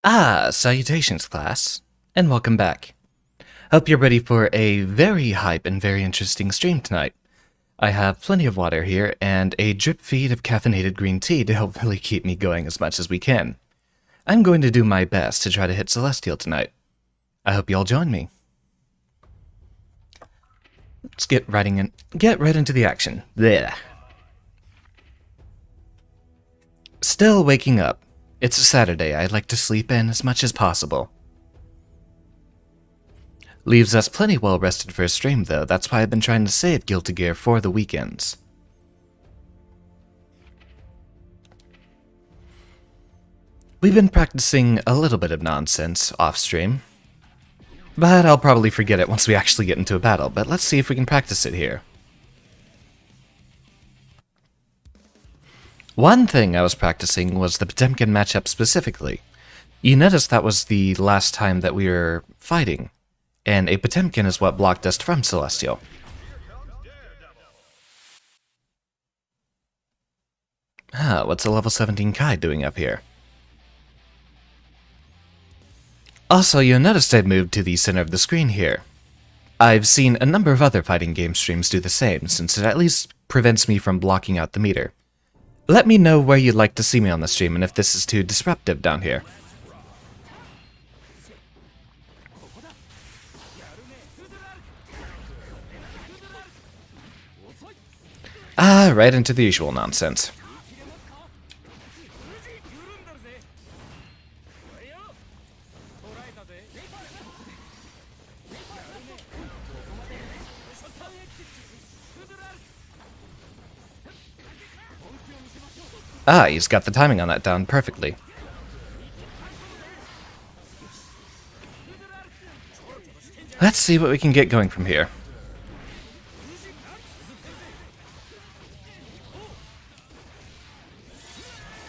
Salutations, class, and welcome back. Hope you're ready for a very hype and very interesting stream tonight. I have plenty of water here and a drip feed of caffeinated green tea to help really keep me going as much as we can. I'm going to do my best to try to hit Celestial tonight. I hope you all join me. Let's get right into the action. There. Still waking up. It's a Saturday. I'd like to sleep in as much as possible. Leaves us plenty well rested for a stream, though. That's why I've been trying to save Guilty Gear for the weekends. We've been practicing a little bit of nonsense off-stream, but I'll probably forget it once we actually get into a battle, but let's see if we can practice it here. One thing I was practicing was the Potemkin matchup specifically. You notice that was the last time that we were fighting, and a Potemkin is what blocked us from Celestial. What's a level 17 Kai doing up here? Also, you'll notice I've moved to the center of the screen here. I've seen a number of other fighting game streams do the same, since it at least prevents me from blocking out the meter. Let me know where you'd like to see me on the stream and if this is too disruptive down here. Right into the usual nonsense. He's got the timing on that down perfectly. Let's see what we can get going from here.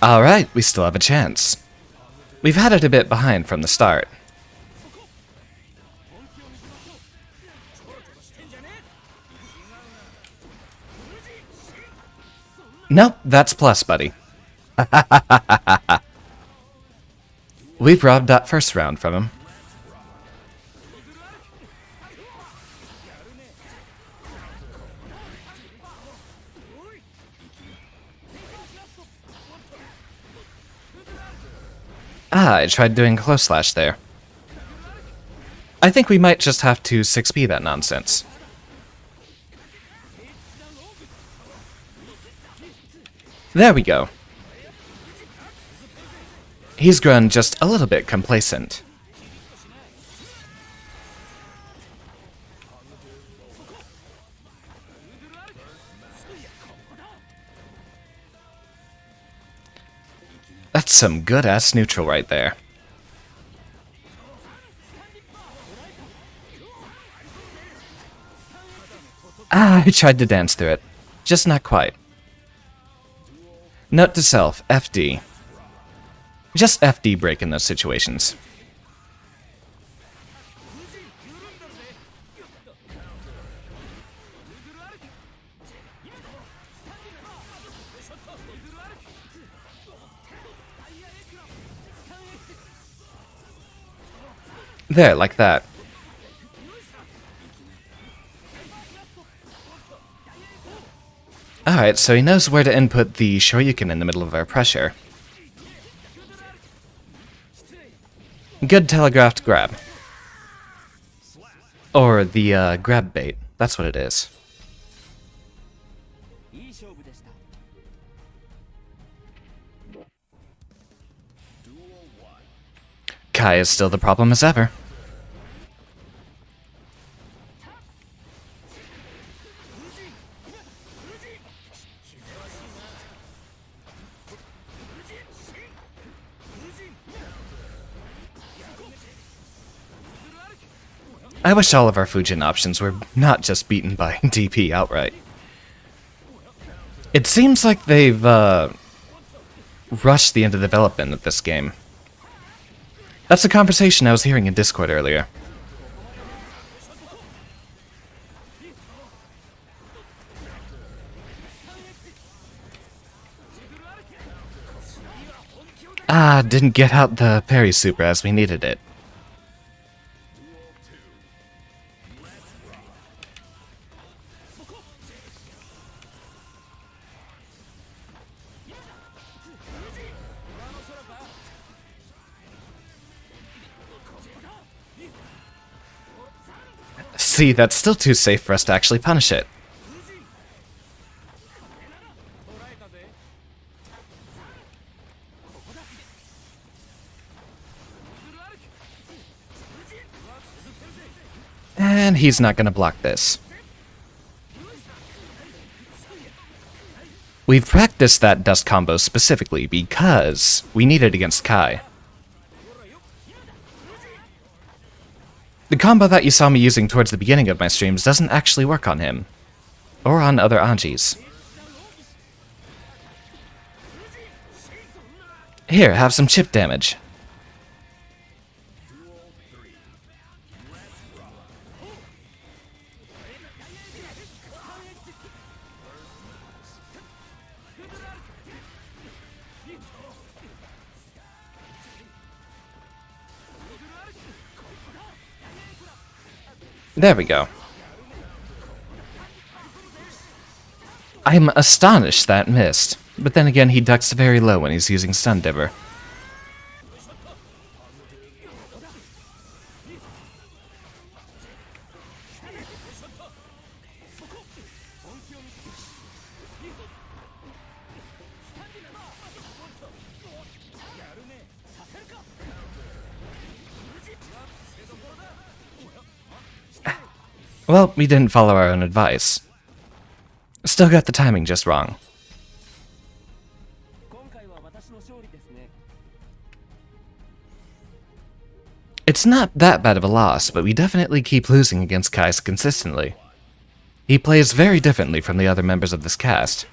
Alright, we still have a chance. We've had it a bit behind from the start. Nope, that's plus, buddy. We've robbed that first round from him. I tried doing a close slash there. I think we might just have to 6B that nonsense. There we go. He's grown just a little bit complacent. That's some good-ass neutral right there. I tried to dance through it. Just not quite. Note to self, FD. Just FD break in those situations. There, like that. Alright, so he knows where to input the Shoryuken in the middle of our pressure. Good telegraphed grab. Or the grab bait. That's what it is. Kai is still the problem as ever. I wish all of our Fujin options were not just beaten by DP outright. It seems like they've rushed the end of development of this game. That's a conversation I was hearing in Discord earlier. Ah, didn't get out the parry super as we needed it. See, that's still too safe for us to actually punish it. And he's not going to block this. We've practiced that dust combo specifically because we need it against Kai. The combo that you saw me using towards the beginning of my streams doesn't actually work on him. Or on other Anjis. Here, have some chip damage. There we go. I'm astonished that missed, but then again he ducks very low when he's using Stun Diver. Well, we didn't follow our own advice. Still got the timing just wrong. It's not that bad of a loss, but we definitely keep losing against Kais consistently. He plays very differently from the other members of this cast.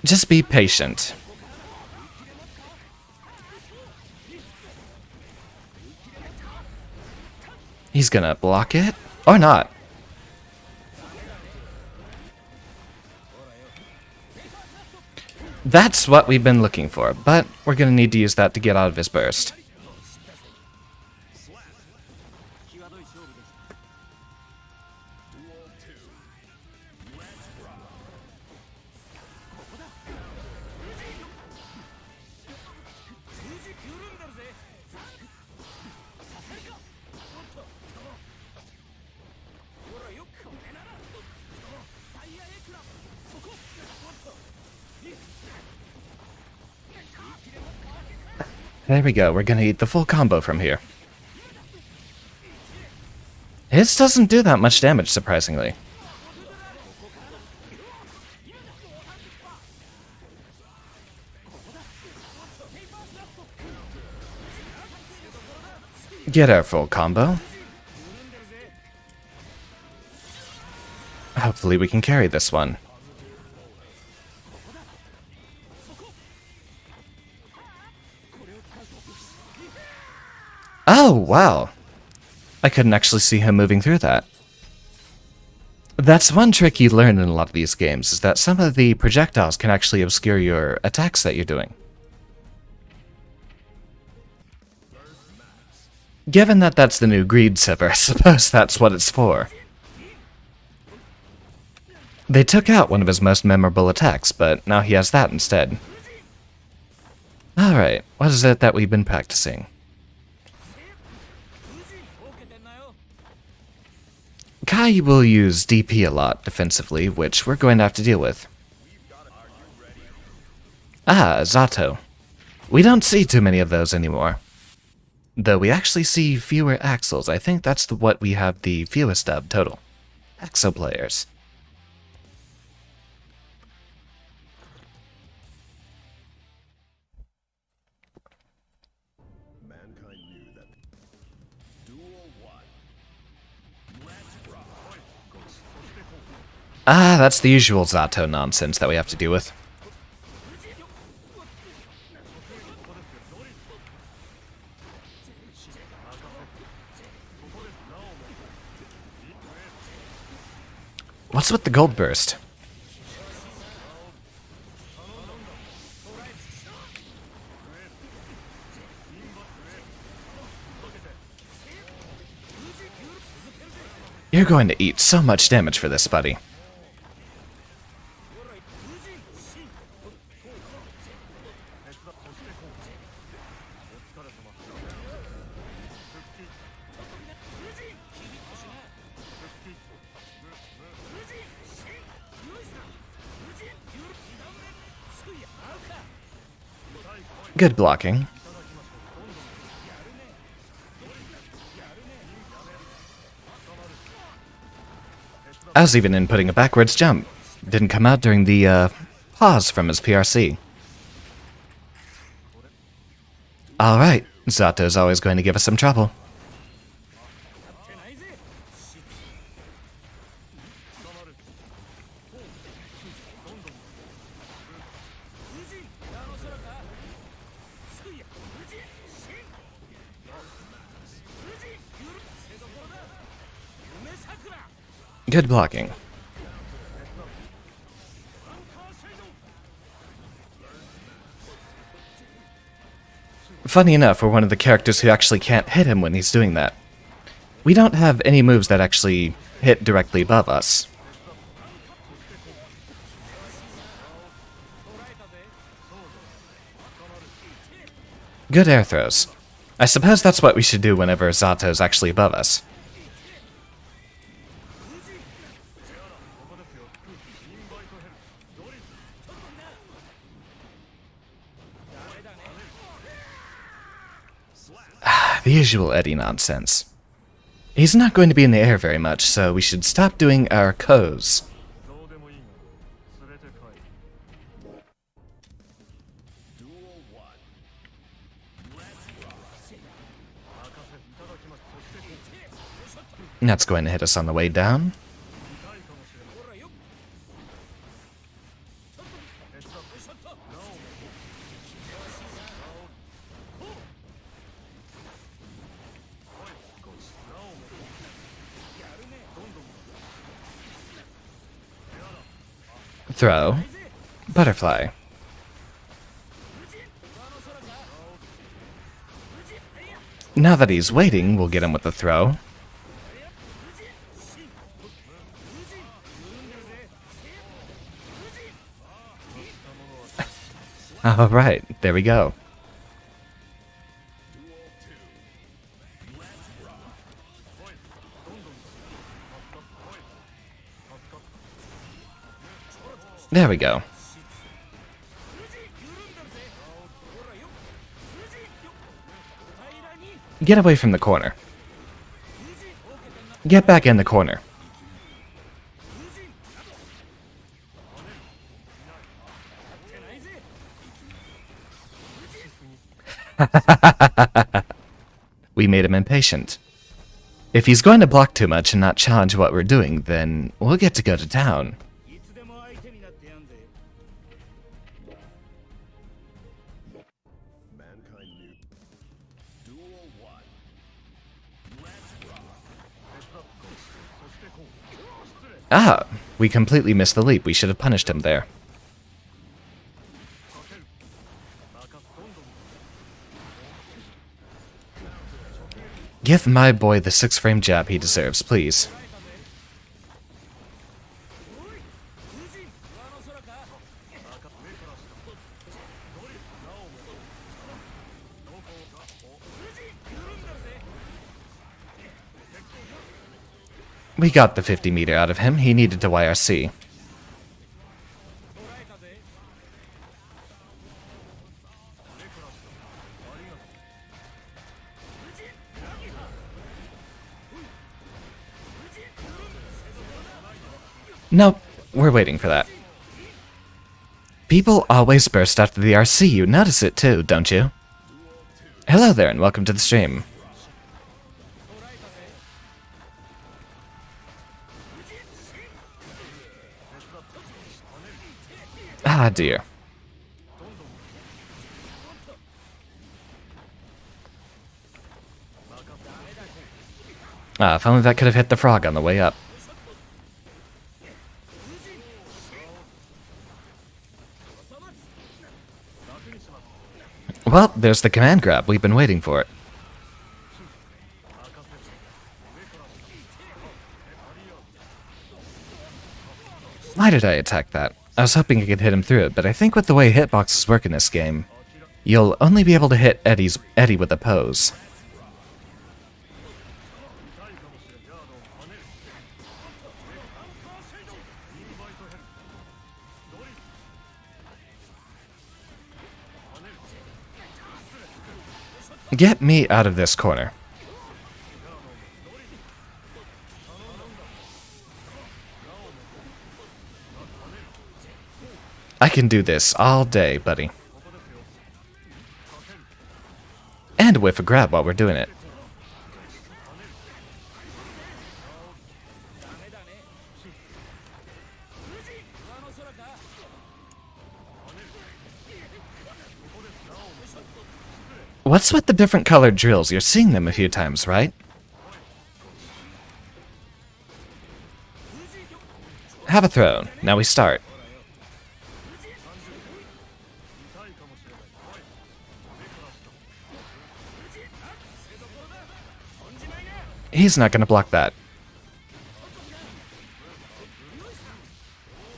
Just be patient. He's gonna block it? Or not. That's what we've been looking for, but we're gonna need to use that to get out of his burst. There we go, we're gonna eat the full combo from here. His doesn't do that much damage, surprisingly. Get our full combo. Hopefully we can carry this one. Oh, wow. I couldn't actually see him moving through that. That's one trick you learn in a lot of these games, is that some of the projectiles can actually obscure your attacks that you're doing. Given that that's the new Greed Sipper, I suppose that's what it's for. They took out one of his most memorable attacks, but now he has that instead. Alright, what is it that we've been practicing? Kai will use DP a lot defensively, which we're going to have to deal with. Ah, Zato. We don't see too many of those anymore. Though we actually see fewer Axels. I think that's what we have the fewest of total. Axel players. Ah, that's the usual Zato nonsense that we have to deal with. What's with the gold burst? You're going to eat so much damage for this, buddy. Good blocking. I was even inputting a backwards jump. Didn't come out during the pause from his PRC. Alright, Zato's always going to give us some trouble. Good blocking. Funny enough, we're one of the characters who actually can't hit him when he's doing that. We don't have any moves that actually hit directly above us. Good air throws. I suppose that's what we should do whenever Zato's actually above us. The usual Eddie nonsense. He's not going to be in the air very much, so we should stop doing our co's. That's going to hit us on the way down. Throw. Butterfly. Now that he's waiting, we'll get him with the throw. Alright, there we go. There we go. Get away from the corner. Get back in the corner. We made him impatient. If he's going to block too much and not challenge what we're doing, then we'll get to go to town. Ah, we completely missed the leap. We should have punished him there. Give my boy the 6-frame jab he deserves, please. We got the 50 meter out of him. He needed to YRC. Nope, we're waiting for that. People always burst after the RC. You notice it too, don't you? Hello there and welcome to the stream. Ah, dear. Ah, if only that could have hit the frog on the way up. Well, there's the command grab. We've been waiting for it. Why did I attack that? I was hoping I could hit him through it, but I think with the way hitboxes work in this game, you'll only be able to hit Eddie with a pose. Get me out of this corner. I can do this all day, buddy. And whiff a grab while we're doing it. What's with the different colored drills? You're seeing them a few times, right? Have a throw. Now we start. He's not gonna block that.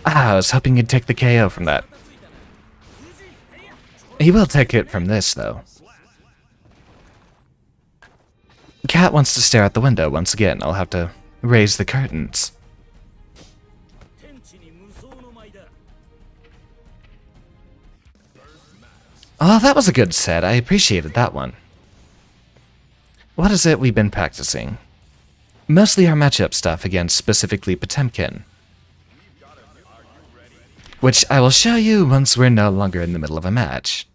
Ah, I was hoping he'd take the KO from that. He will take it from this, though. Cat wants to stare out the window once again. I'll have to raise the curtains. Oh, that was a good set. I appreciated that one. What is it we've been practicing? Mostly our matchup stuff against specifically Potemkin. Which I will show you once we're no longer in the middle of a match.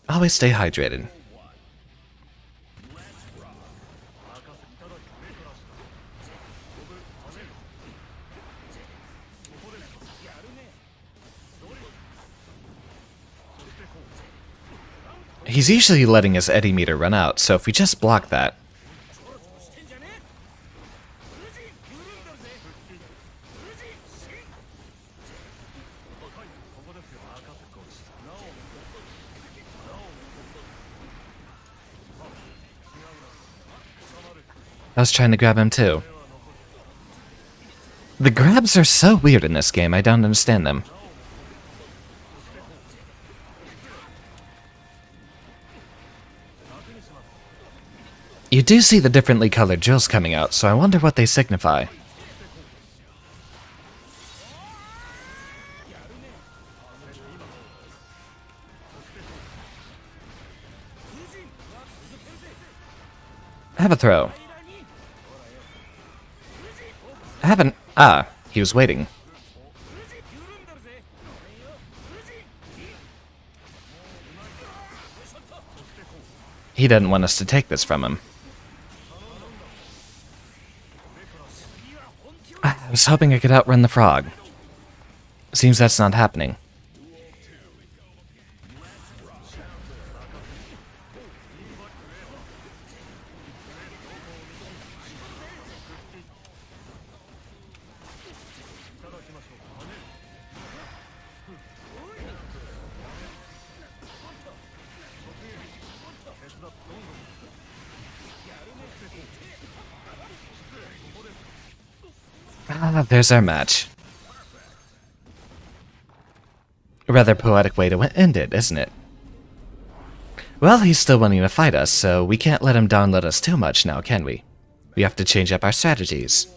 Always stay hydrated. He's usually letting his Eddie meter run out, so if we just block that... I was trying to grab him too. The grabs are so weird in this game, I don't understand them. You do see the differently colored drills coming out, so I wonder what they signify. Have a throw. Haven't... Ah, he was waiting. He didn't want us to take this from him. I was hoping I could outrun the frog. Seems that's not happening. Ah, there's our match. A rather poetic way to end it, isn't it? Well, he's still wanting to fight us, so we can't let him download us too much now, can we? We have to change up our strategies.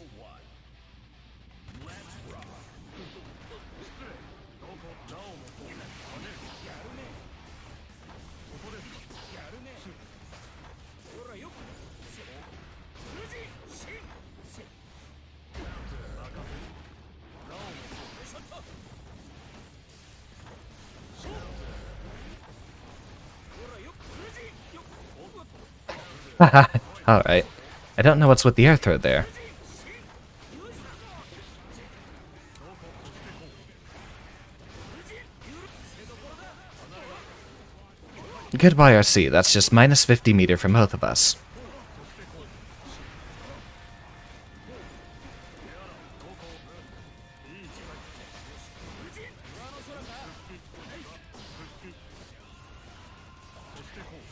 Alright. I don't know what's with the air throw there. Good YRC, that's just minus 50 meter from both of us.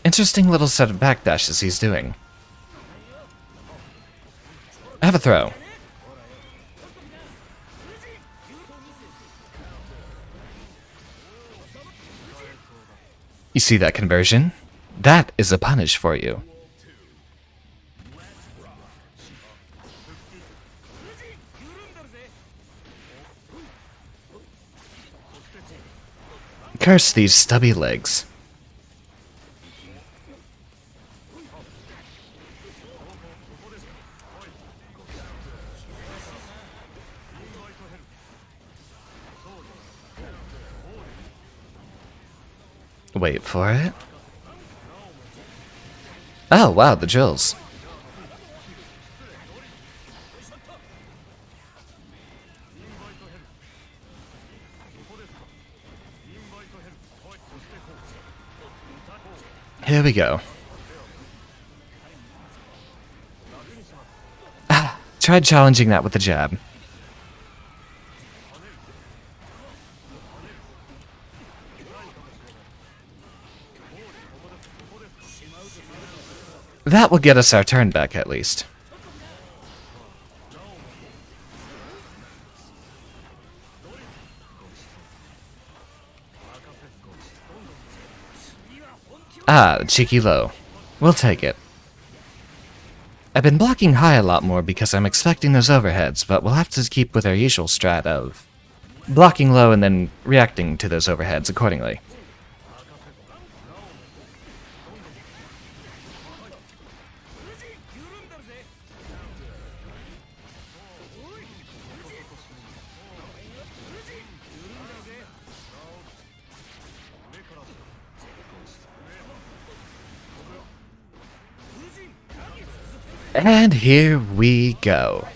Interesting little set of backdashes he's doing. Have a throw. You see that conversion? That is a punish for you. Curse these stubby legs. Wait for it. Oh, wow, the jills. Here we go. Ah, tried challenging that with the jab. That will get us our turn back, at least. Ah, cheeky low. We'll take it. I've been blocking high a lot more because I'm expecting those overheads, but we'll have to keep with our usual strat of blocking low and then reacting to those overheads accordingly. And here we go.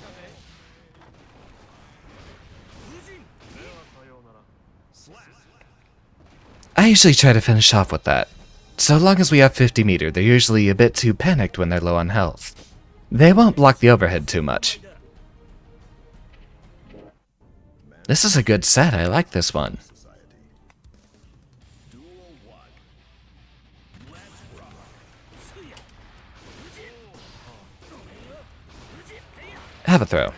I usually try to finish off with that. So long as we have 50 meter, they're usually a bit too panicked when they're low on health. They won't block the overhead too much. This is a good set, I like this one. Have a throw.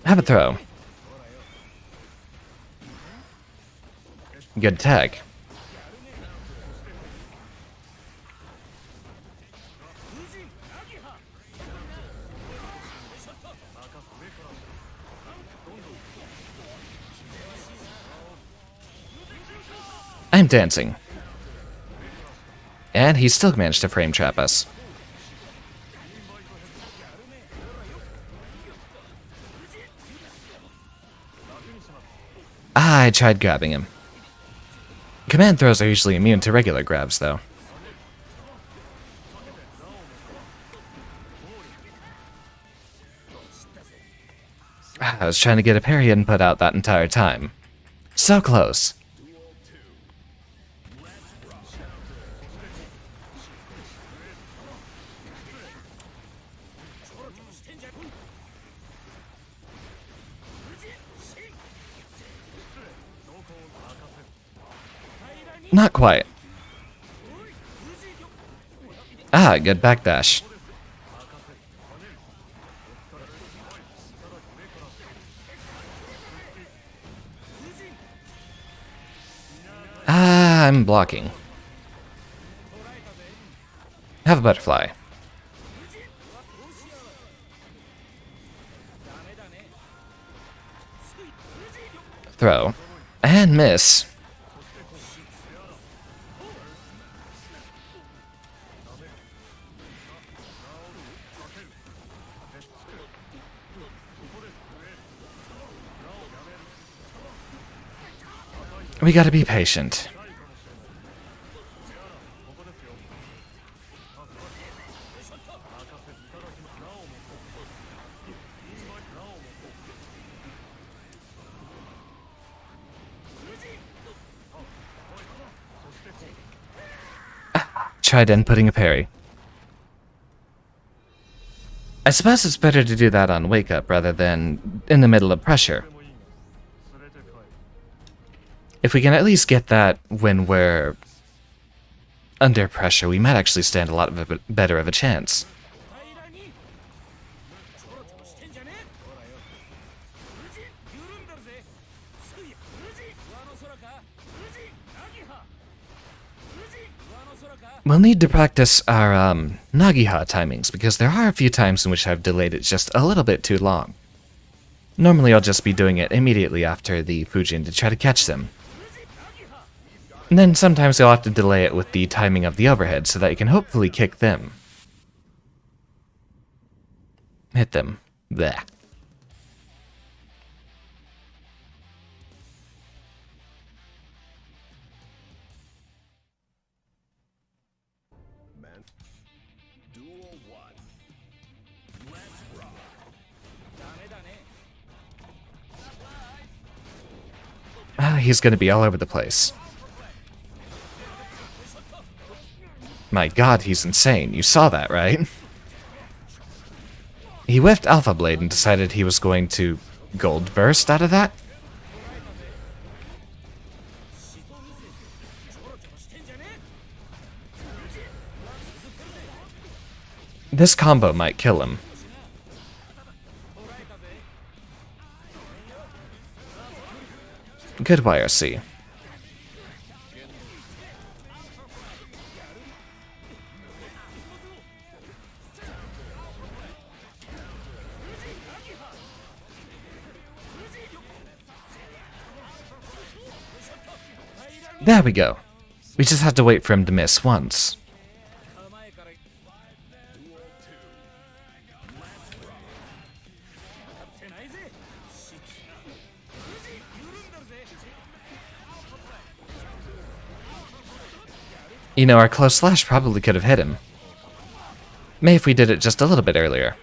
Have a throw. Good tag. I'm dancing. And he still managed to frame trap us. I tried grabbing him. Command throws are usually immune to regular grabs, though. I was trying to get a parry input out that entire time. So close. Not quite. Ah, good backdash. Ah, I'm blocking. Have a butterfly. Throw. And miss. We gotta be patient. Tried inputting a parry. I suppose it's better to do that on wake up rather than in the middle of pressure. If we can at least get that when we're under pressure, we might actually stand a lot better of a chance. We'll need to practice our Nagiha timings, because there are a few times in which I've delayed it just a little bit too long. Normally I'll just be doing it immediately after the Fujin to try to catch them. And then sometimes I'll have to delay it with the timing of the overhead so that you can hopefully kick them. Hit them. Bleh. He's gonna be all over the place. My god, he's insane. You saw that, right? He whiffed Alpha Blade and decided he was going to Gold Burst out of that? This combo might kill him. Good YRC. There we go. We just had to wait for him to miss once. You know, our close slash probably could have hit him. Maybe if we did it just a little bit earlier.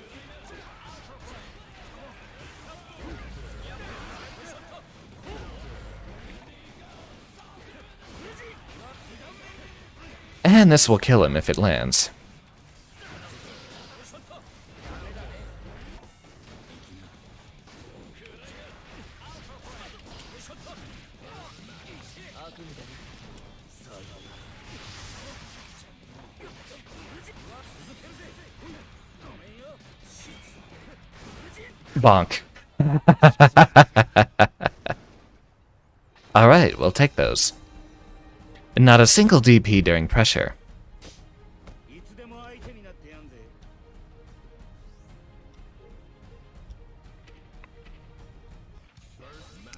And this will kill him if it lands. Bonk. Alright, we'll take those. Not a single DP during pressure.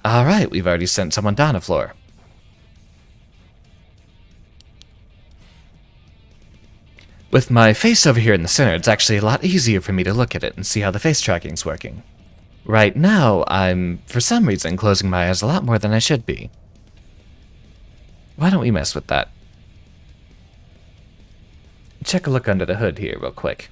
Alright, we've already sent someone down a floor. With my face over here in the center, it's actually a lot easier for me to look at it and see how the face tracking's working. Right now, I'm, for some reason, closing my eyes a lot more than I should be. Why don't we mess with that? Check a look under the hood here real quick.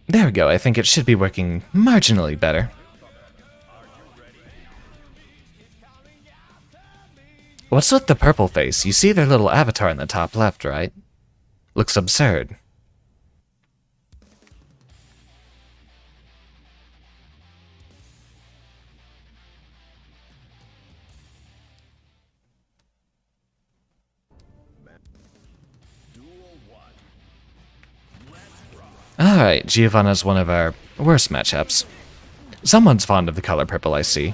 There we go, I think it should be working marginally better. What's with the purple face? You see their little avatar in the top left, right? Looks absurd. Alright, Giovanna's one of our worst matchups. Someone's fond of the color purple, I see.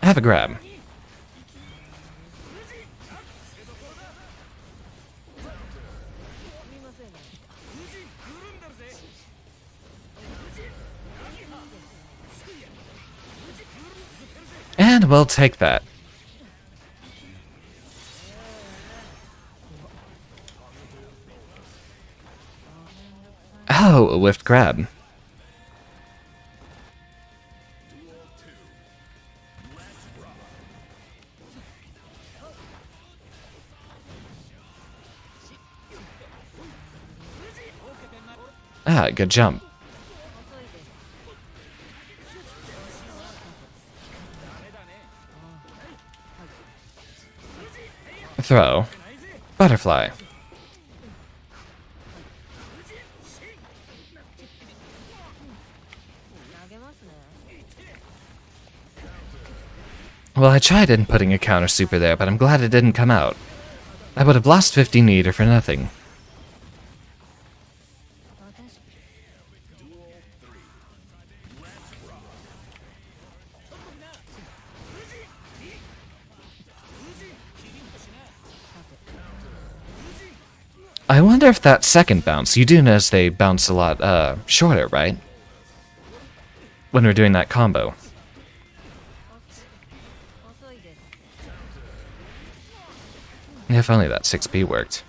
Have a grab. we'll take that. Oh, a whiffed grab. Ah, good jump. Throw. Butterfly. Well, I tried inputting a counter super there, but I'm glad it didn't come out. I would have lost 50 meter for nothing. I wonder if that second bounce, you do notice they bounce a lot shorter, right? When we're doing that combo. If only that 6B worked.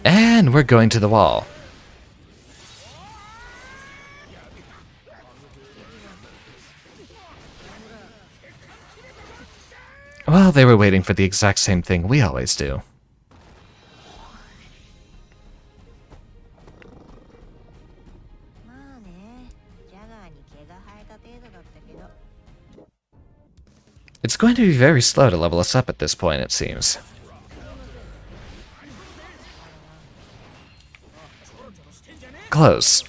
And we're going to the wall. Well, they were waiting for the exact same thing we always do. It's going to be very slow to level us up at this point, it seems. Close.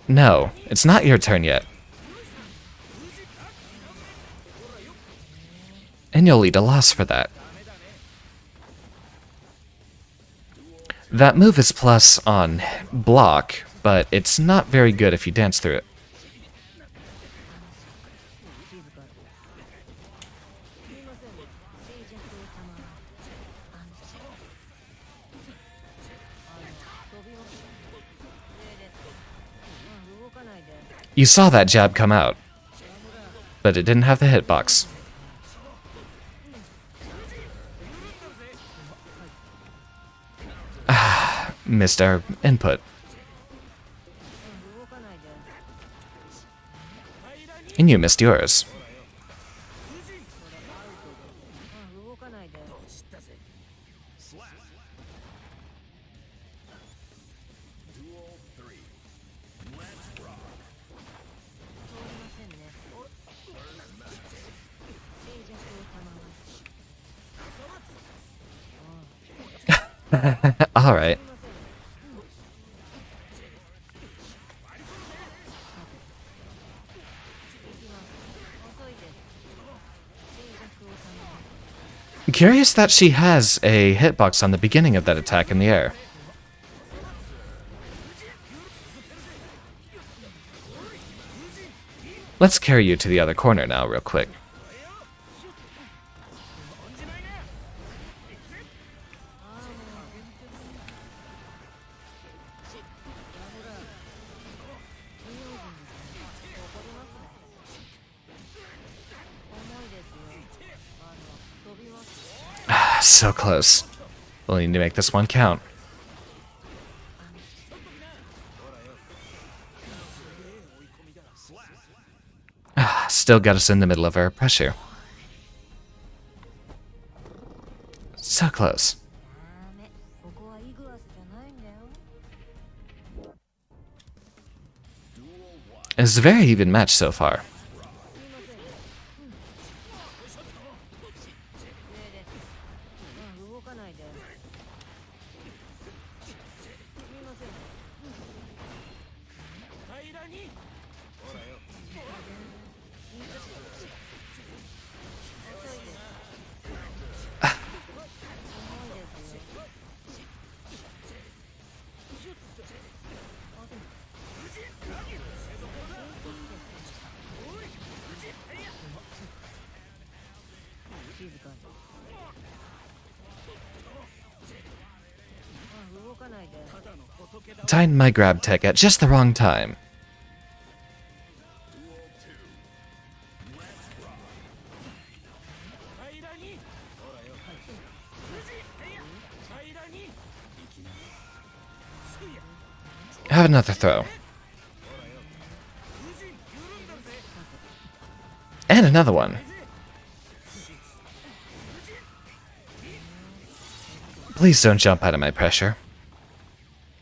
No, it's not your turn yet. And you'll eat a loss for that. That move is plus on block, but it's not very good if you dance through it. You saw that jab come out, but it didn't have the hitbox. Missed our input. And you missed yours. All right. Curious that she has a hitbox on the beginning of that attack in the air. Let's carry you to the other corner now real quick. So close. We'll need to make this one count. Still got us in the middle of our pressure. So close. It's a very even match so far. Timed my grab tech at just the wrong time. Have another throw. And another one. Please don't jump out of my pressure.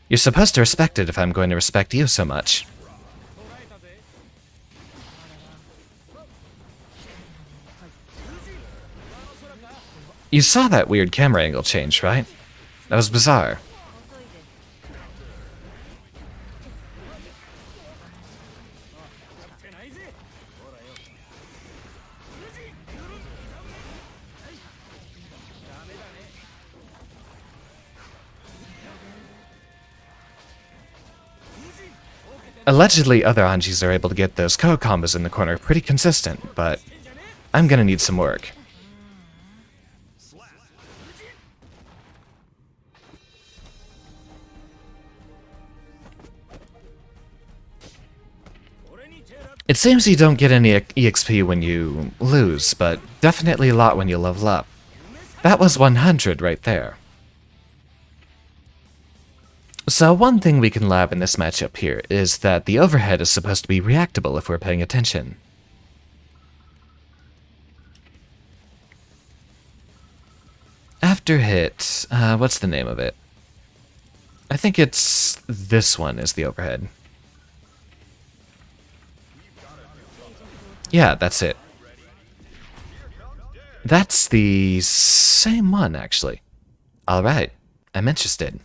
You're supposed to respect it if I'm going to respect you so much. You saw that weird camera angle change, right? That was bizarre. Allegedly, other Anjis are able to get those Ko combos in the corner pretty consistent, but I'm gonna need some work. It seems you don't get any EXP when you lose, but definitely a lot when you level up. That was 100 right there. So one thing we can lab in this matchup here is that the overhead is supposed to be reactable if we're paying attention. After hit, what's the name of it? I think it's this one is the overhead. Yeah, that's it. That's the same one, actually. Alright, I'm interested.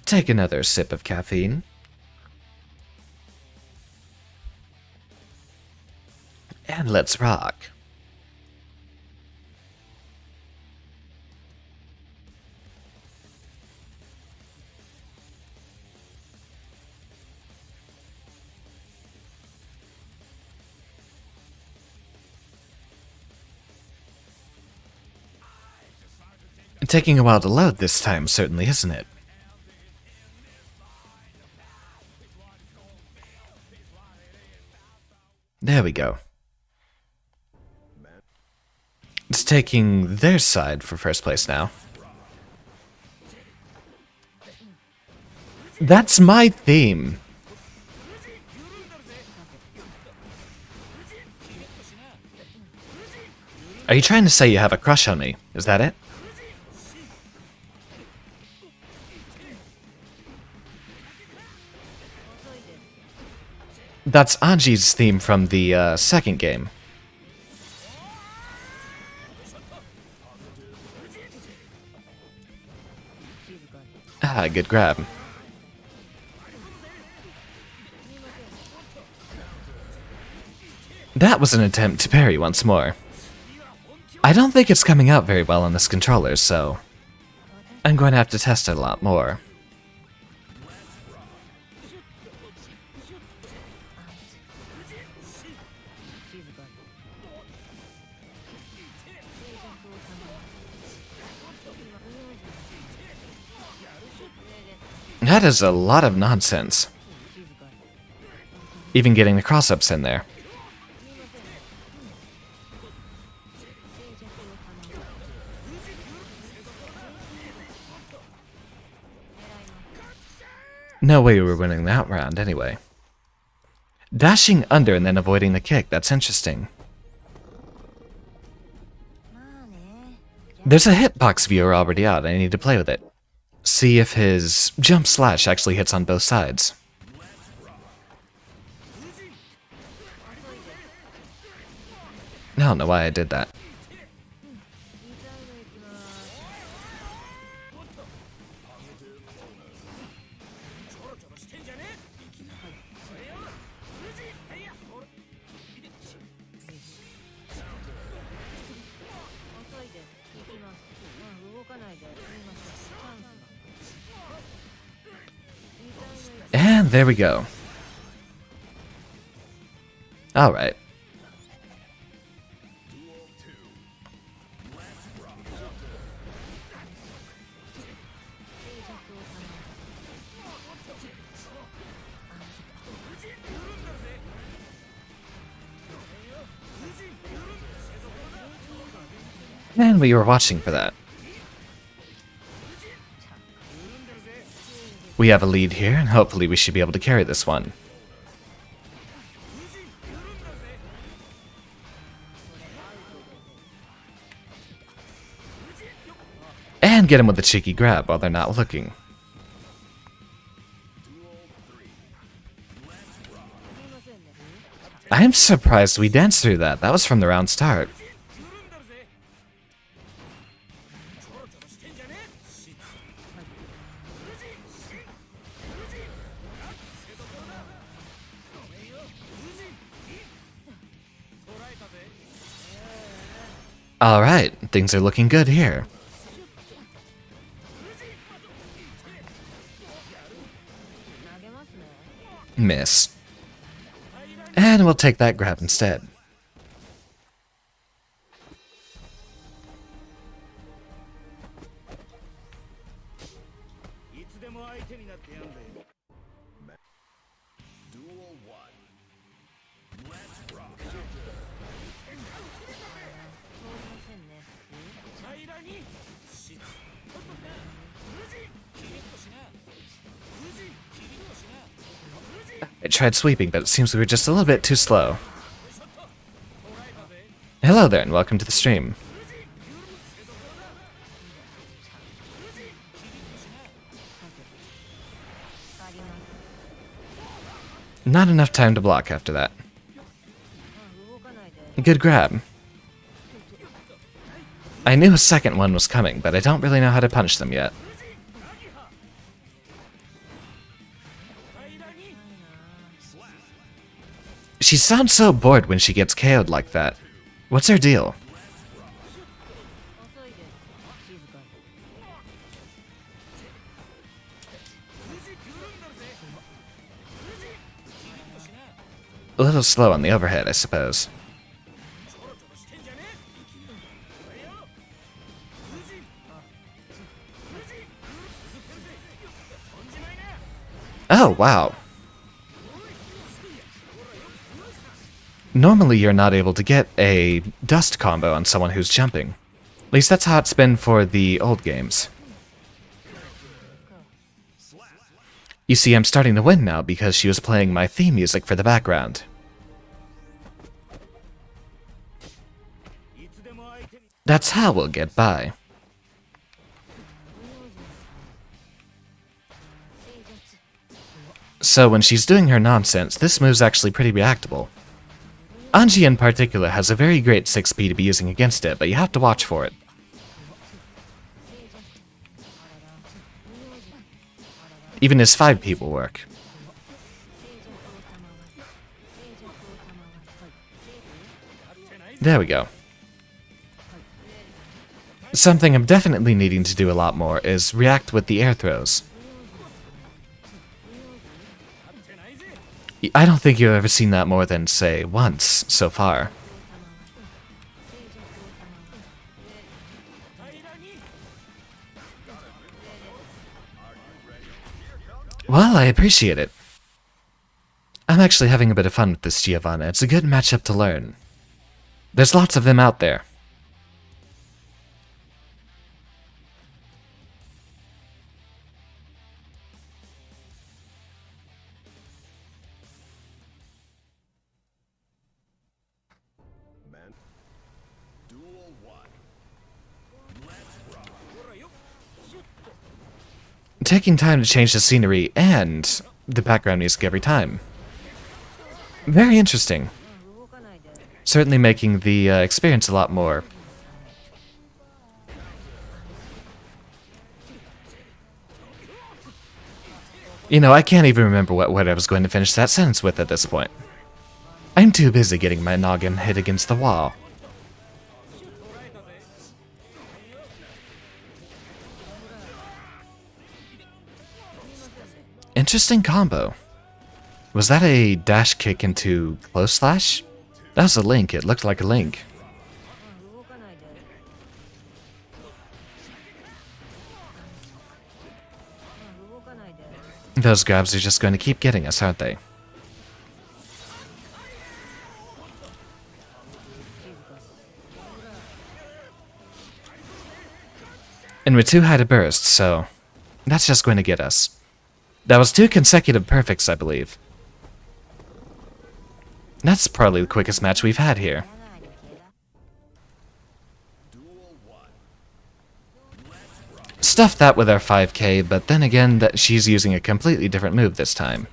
Take another sip of caffeine. And let's rock. Taking a while to load this time, certainly, isn't it? There we go. It's taking their side for first place now. That's my theme. Are you trying to say you have a crush on me? Is that it? That's Anji's theme from the second game. Ah, good grab. That was an attempt to parry once more. I don't think it's coming out very well on this controller, so I'm going to have to test it a lot more. That is a lot of nonsense. Even getting the cross-ups in there. No way we were winning that round anyway. Dashing under and then avoiding the kick, that's interesting. There's a hitbox viewer already out, I need to play with it. See if his jump slash actually hits on both sides. I don't know why I did that. And there we go. Alright. And we were watching for that. We have a lead here, and hopefully we should be able to carry this one. And get him with a cheeky grab while they're not looking. I'm surprised we danced through that. That was from the round start. Alright, things are looking good here. Miss. And we'll take that grab instead. I tried sweeping, but it seems we were just a little bit too slow. Hello there, and welcome to the stream. Not enough time to block after that. Good grab. I knew a second one was coming, but I don't really know how to punch them yet. She sounds so bored when she gets KO'd like that. What's her deal? A little slow on the overhead, I suppose. Oh, wow. Normally you're not able to get a dust combo on someone who's jumping. At least that's how it's been for the old games. You see, I'm starting to win now because she was playing my theme music for the background. That's how we'll get by. So when she's doing her nonsense, this move's actually pretty reactable. Anji in particular has a very great 6P to be using against it, but you have to watch for it. Even his 5P will work. There we go. Something I'm definitely needing to do a lot more is react with the air throws. I don't think you've ever seen that more than, say, once so far. Well, I appreciate it. I'm actually having a bit of fun with this Giovanna. It's a good matchup to learn. There's lots of them out there. Taking time to change the scenery and the background music every time. Very interesting. Certainly making the experience a lot more. You know, I can't even remember what I was going to finish that sentence with at this point. I'm too busy getting my noggin hit against the wall. Interesting combo. Was that a dash kick into close slash? That was a link. It looked like a link. Those grabs are just going to keep getting us, aren't they? And we're too high to burst, so that's just going to get us. That was 2 consecutive perfects, I believe. That's probably the quickest match we've had here. Stuffed that with our 5k, but then again, that she's using a completely different move this time.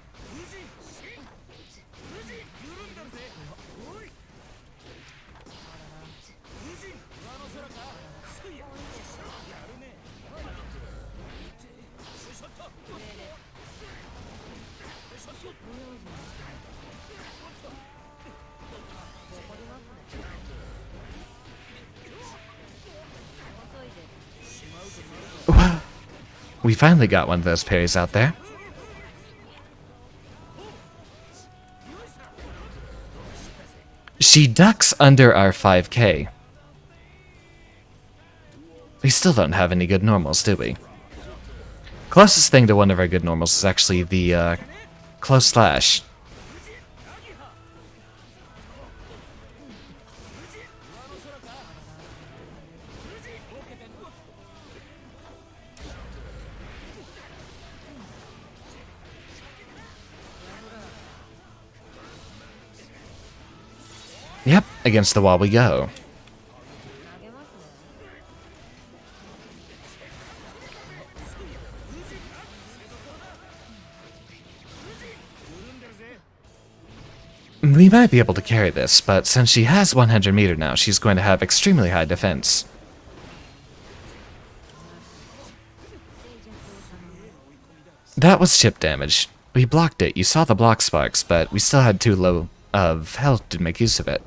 We finally got one of those parries out there. She ducks under our 5k. We still don't have any good normals, do we? Closest thing to one of our good normals is actually the close slash. Yep, against the wall we go. We might be able to carry this, but since she has 100 meter now, she's going to have extremely high defense. That was chip damage. We blocked it, you saw the block sparks, but we still had too low of health to make use of it.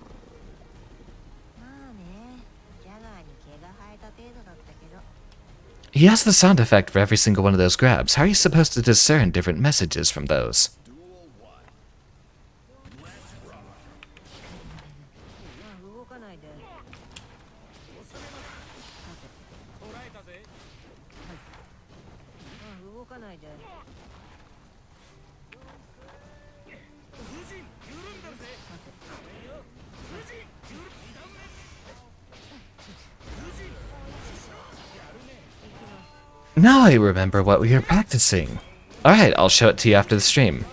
He has the sound effect for every single one of those grabs. How are you supposed to discern different messages from those? Now I remember what we were practicing. Alright, I'll show it to you after the stream.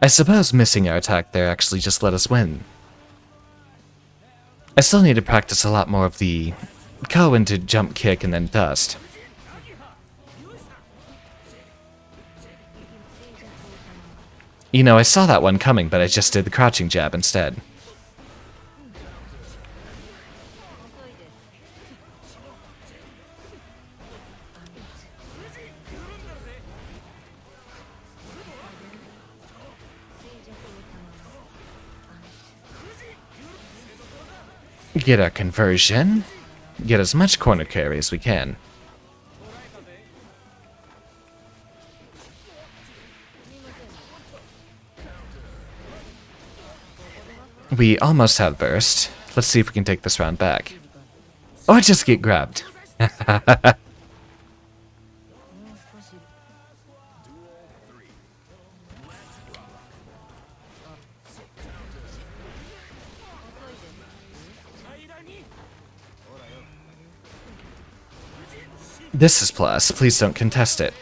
I suppose missing our attack there actually just let us win. I still need to practice a lot more of the go into jump kick and then dust. You know, I saw that one coming, but I just did the crouching jab instead. Get our conversion. Get as much corner carry as we can. We almost have burst. Let's see if we can take this round back. Or just get grabbed. This is plus. Please don't contest it.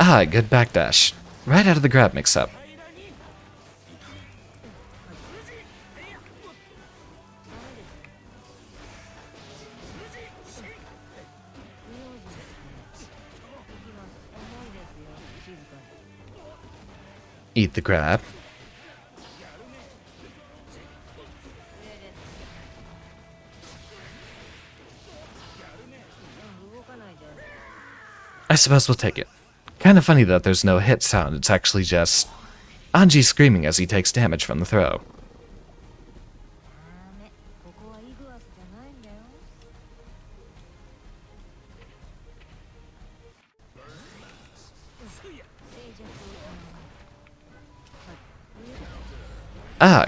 Ah, good backdash. Right out of the grab mix-up. Eat the grab. I suppose we'll take it. Kind of funny that there's no hit sound, it's actually just Anji screaming as he takes damage from the throw.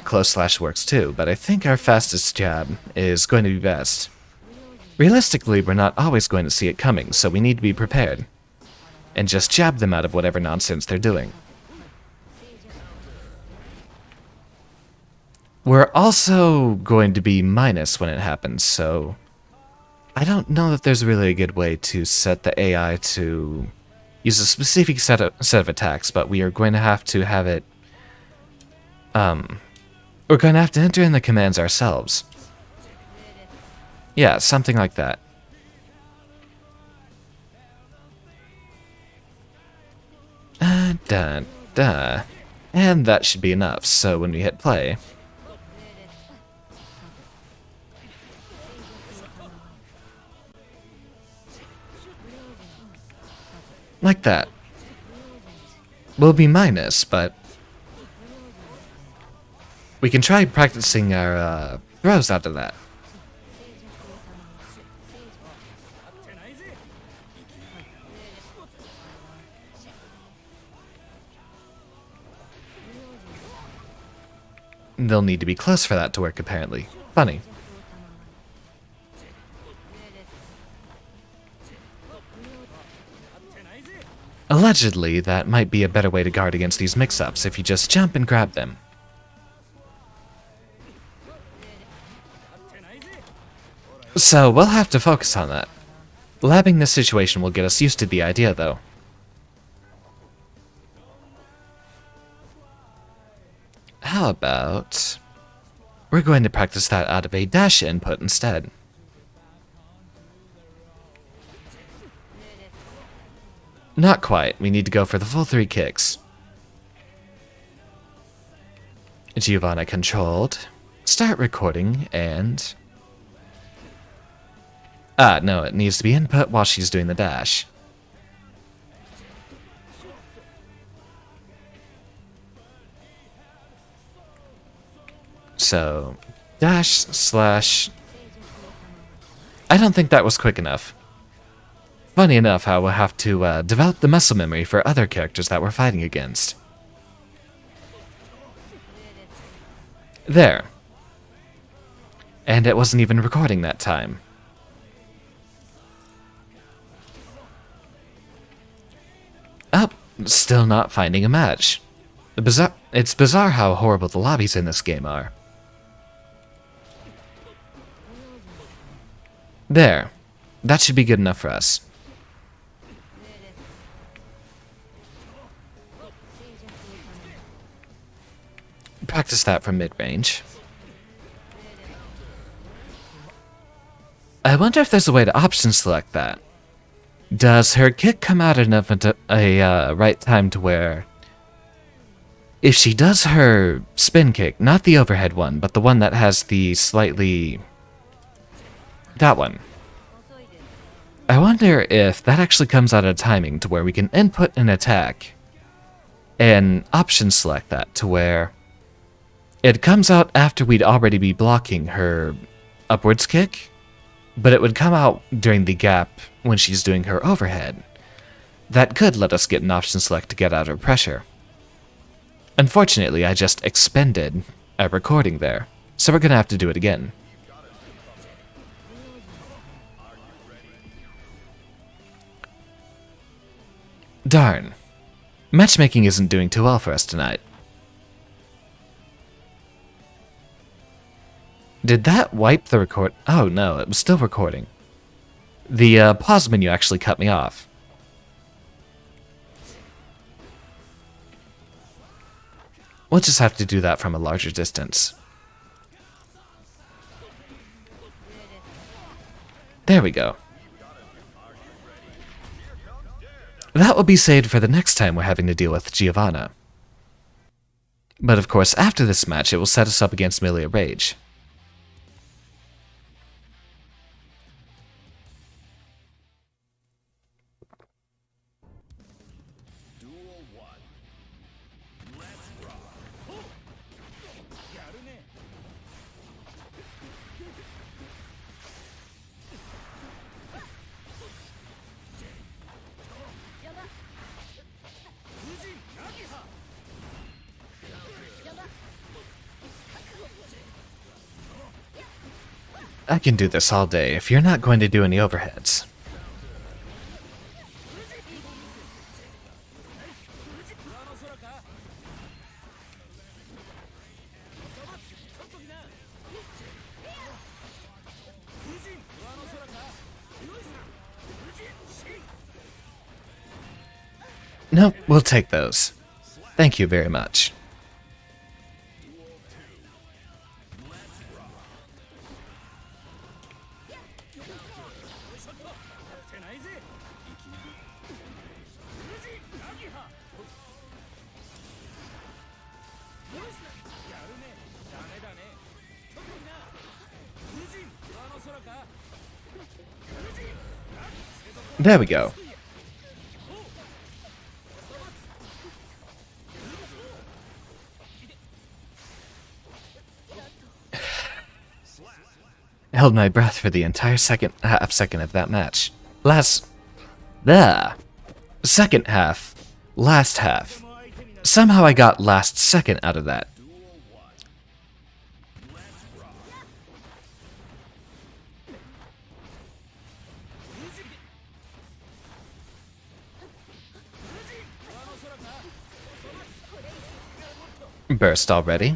Close slash works too, but I think our fastest jab is going to be best. Realistically, we're not always going to see it coming, so we need to be prepared. And just jab them out of whatever nonsense they're doing. We're also going to be minus when it happens, so I don't know that there's really a good way to set the AI to use a specific set of attacks, but we are going to have to have it, we're going to have to enter in the commands ourselves. Yeah, something like that. And that should be enough, so when we hit play... like that. We'll be minus, but... we can try practicing our throws out of that. They'll need to be close for that to work, apparently. Funny. Allegedly, that might be a better way to guard against these mix-ups if you just jump and grab them. So, we'll have to focus on that. Labbing this situation will get us used to the idea, though. How about... we're going to practice that out of a dash input instead. Not quite. We need to go for the full 3 kicks. Giovanna controlled. Start recording, and... no, it needs to be input while she's doing the dash. So, dash slash... I don't think that was quick enough. Funny enough how we'll have to develop the muscle memory for other characters that we're fighting against. There. And it wasn't even recording that time. Oh, still not finding a match. It's bizarre how horrible the lobbies in this game are. There. That should be good enough for us. Practice that from mid-range. I wonder if there's a way to option select that. Does her kick come out enough at a right time to where... if she does her spin kick, not the overhead one, but the one that has the slightly... that one. I wonder if that actually comes out of timing to where we can input an attack and option select that to where it comes out after we'd already be blocking her upwards kick, but it would come out during the gap when she's doing her overhead. That could let us get an option select to get out of pressure. Unfortunately, I just expended a recording there, so we're gonna have to do it again. Darn. Matchmaking isn't doing too well for us tonight. Did that wipe the record? Oh no, it was still recording. The pause menu actually cut me off. We'll just have to do that from a larger distance. There we go. That will be saved for the next time we're having to deal with Giovanna. But of course, after this match, it will set us up against Milia Rage. I can do this all day if you're not going to do any overheads. Nope, we'll take those. Thank you very much. There we go. Held my breath for the entire half second of that match. Second half. Last half. Somehow I got last second out of that. Burst already.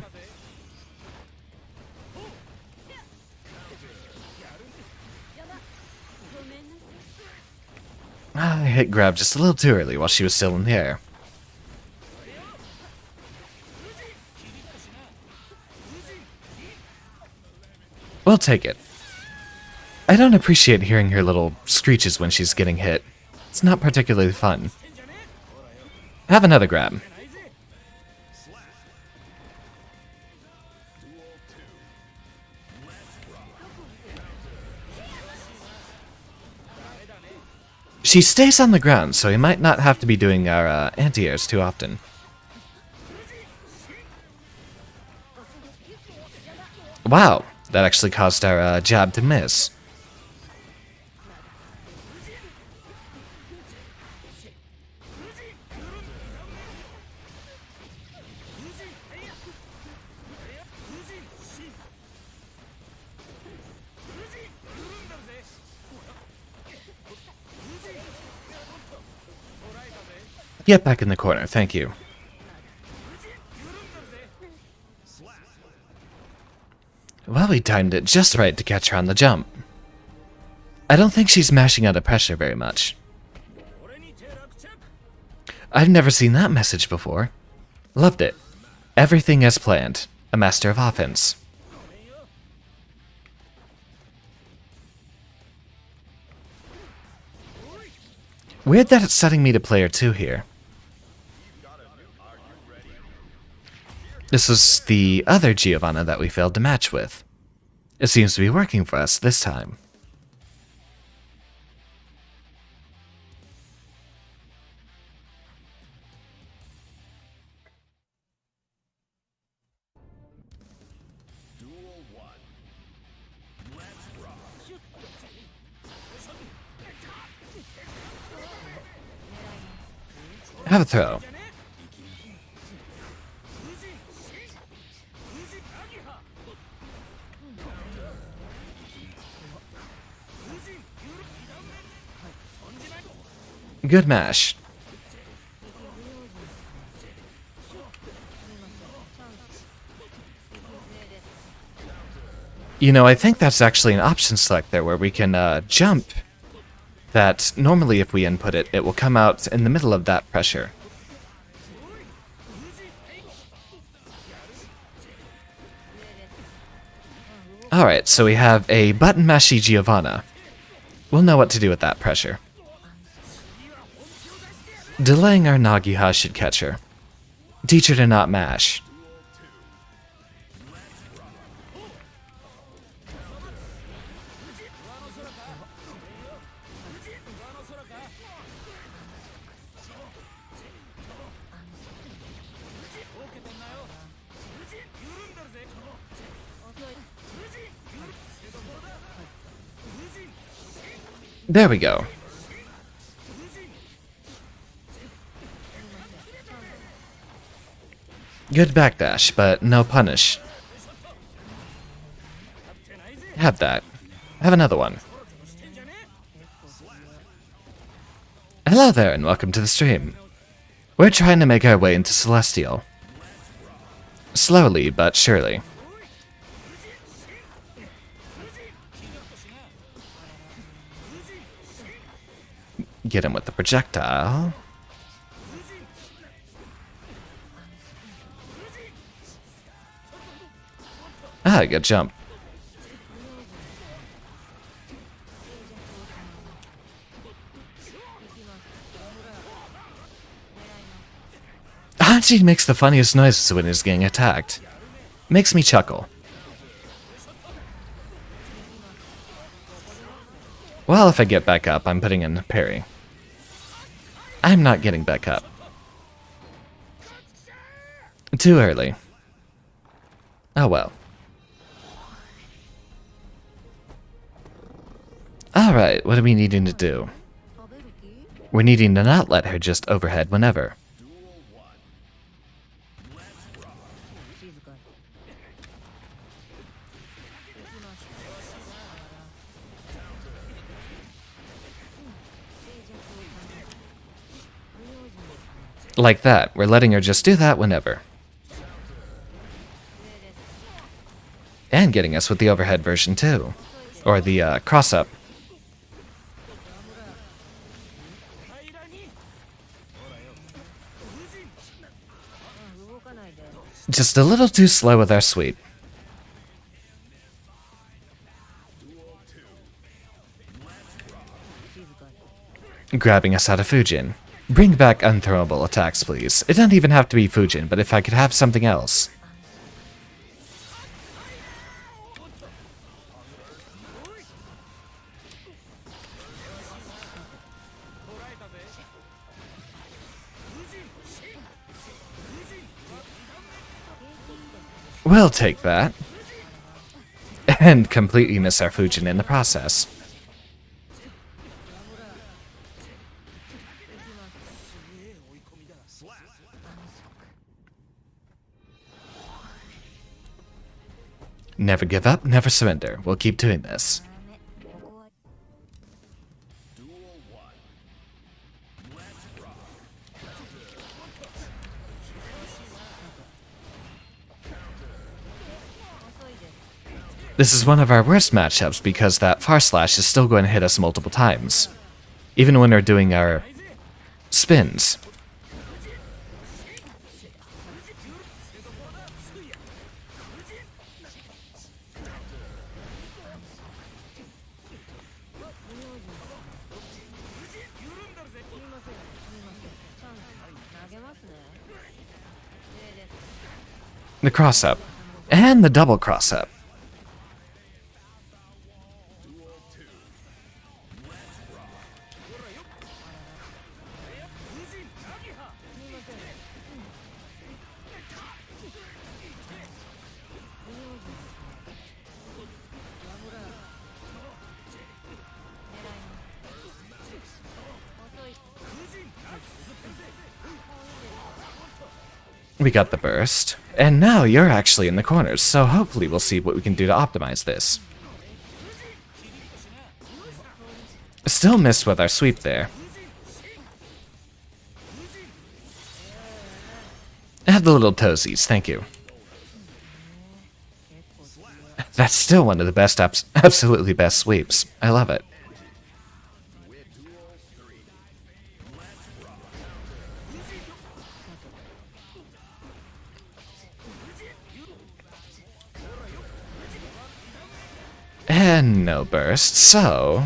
I hit grab just a little too early while she was still in the air. We'll take it. I don't appreciate hearing her little screeches when she's getting hit. It's not particularly fun. Have another grab. She stays on the ground, so we might not have to be doing our anti-airs too often. Wow, that actually caused our jab to miss. Get back in the corner, thank you. Well, we timed it just right to catch her on the jump. I don't think she's mashing out of pressure very much. I've never seen that message before. Loved it. Everything as planned. A master of offense. Weird that it's setting me to player 2 here. This was the other Giovanna that we failed to match with. It seems to be working for us this time. Have a throw. Good mash. You know, I think that's actually an option select there where we can jump. That normally if we input it, it will come out in the middle of that pressure. Alright, so we have a button mashy Giovanna. We'll know what to do with that pressure. Delaying our Nagiha should catch her. Teach her to not mash. There we go. Good backdash, but no punish. Have that. Have another one. Hello there and welcome to the stream. We're trying to make our way into Celestial. Slowly but surely. Get him with the projectile. Ah, good jump. Hanji makes the funniest noises when he's getting attacked. Makes me chuckle. Well, if I get back up, I'm putting in parry. I'm not getting back up. Too early. Oh well. Alright, what are we needing to do? We're needing to not let her just overhead whenever. Like that, we're letting her just do that whenever. And getting us with the overhead version too. Or the cross-up. Just a little too slow with our sweep. Grabbing us out of Fujin. Bring back unthrowable attacks, please. It doesn't even have to be Fujin, but if I could have something else. We'll take that. And completely miss our Fujin in the process. Never give up, never surrender. We'll keep doing this. This is one of our worst matchups because that far slash is still going to hit us multiple times. Even when we're doing our spins. The cross-up. And the double cross-up. We got the burst. And now you're actually in the corners, so hopefully we'll see what we can do to optimize this. Still missed with our sweep there. Have the little toesies, thank you. That's still one of the best, absolutely best sweeps. I love it. And no burst, so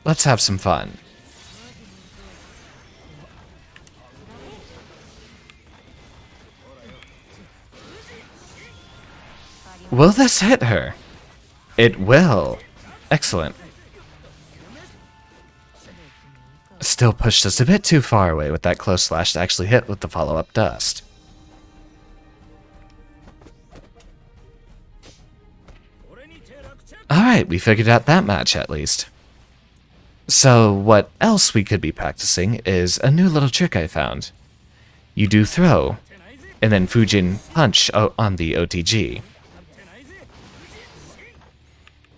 let's have some fun. Will this hit her? It will. Excellent. Still pushed us a bit too far away with that close slash to actually hit with the follow-up dust. Alright, we figured out that match at least. So what else we could be practicing is a new little trick I found. You do throw, and then Fujin punch on the OTG.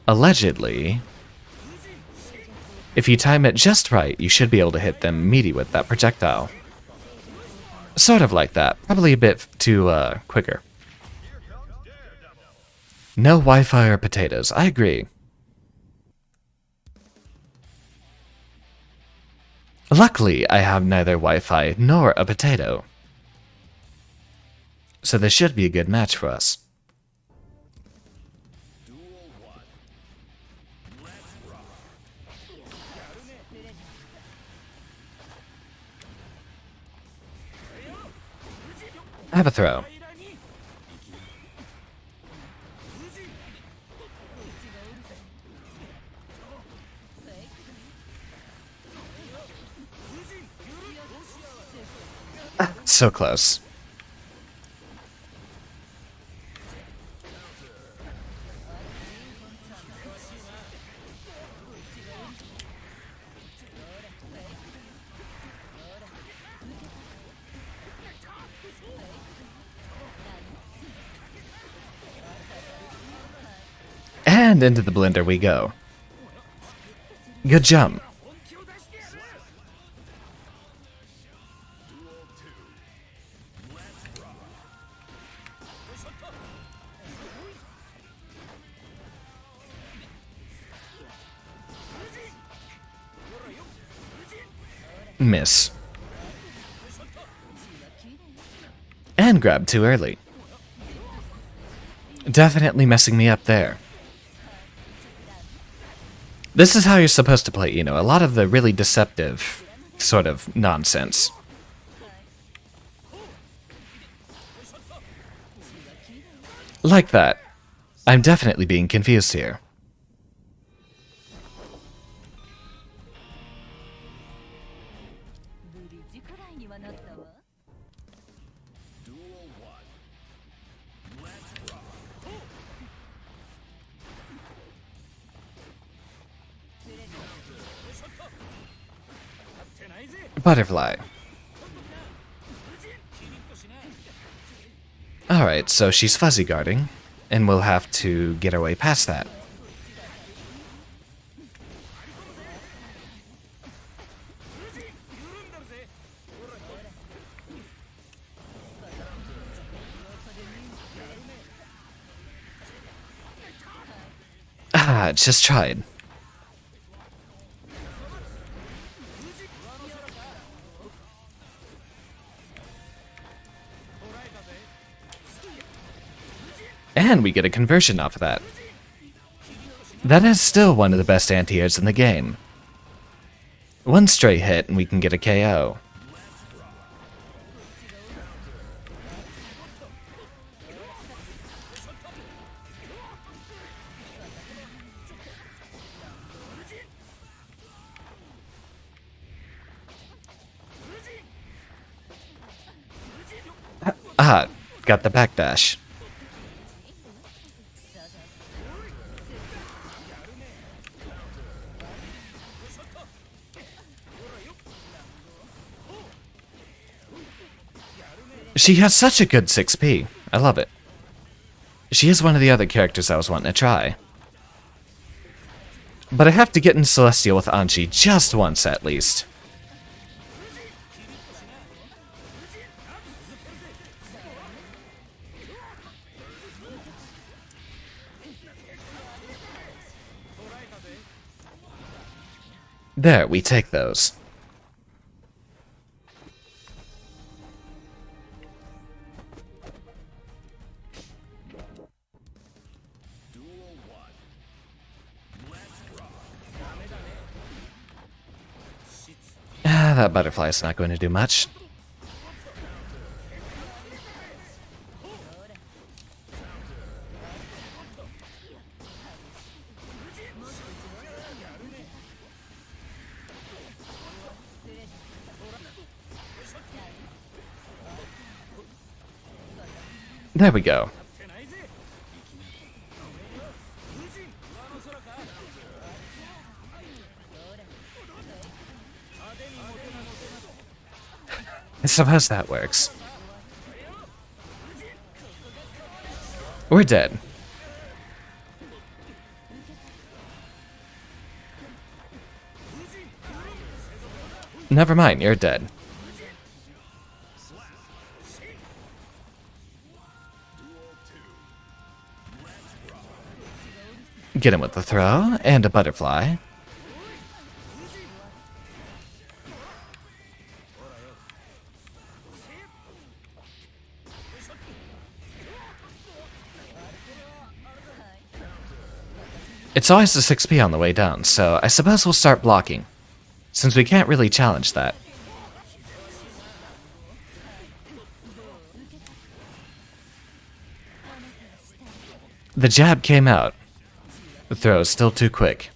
allegedly, if you time it just right, you should be able to hit them meaty with that projectile. Sort of like that, probably a bit too quicker. No Wi-Fi or potatoes, I agree. Luckily, I have neither Wi-Fi nor a potato. So this should be a good match for us. Have a throw. So close. And into the blender we go. Good jump. Miss. And grab too early. Definitely messing me up there. This is how you're supposed to play, you know, a lot of the really deceptive sort of nonsense. Like that. I'm definitely being confused here. Butterfly. Alright, so she's fuzzy guarding, and we'll have to get our way past that. Ah, just tried. And we get a conversion off of that. That is still one of the best anti-airs in the game. One stray hit and we can get a KO. Ah, got the backdash. She has such a good 6p. I love it. She is one of the other characters I was wanting to try. But I have to get in Celestial with Anchi just once at least. There, we take those. Ah, that butterfly's not going to do much. There we go. I suppose that works. We're dead. Never mind, you're dead. Get him with the throw, and a butterfly. It's always a 6p on the way down, so I suppose we'll start blocking, since we can't really challenge that. The jab came out. The throw is still too quick.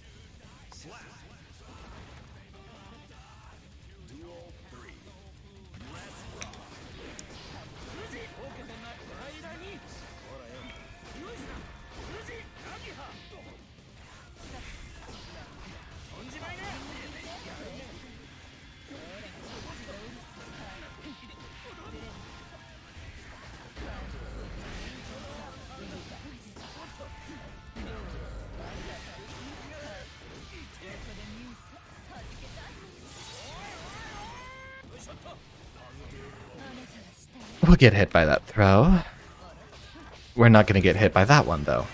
We'll get hit by that throw. We're not going to get hit by that one, though.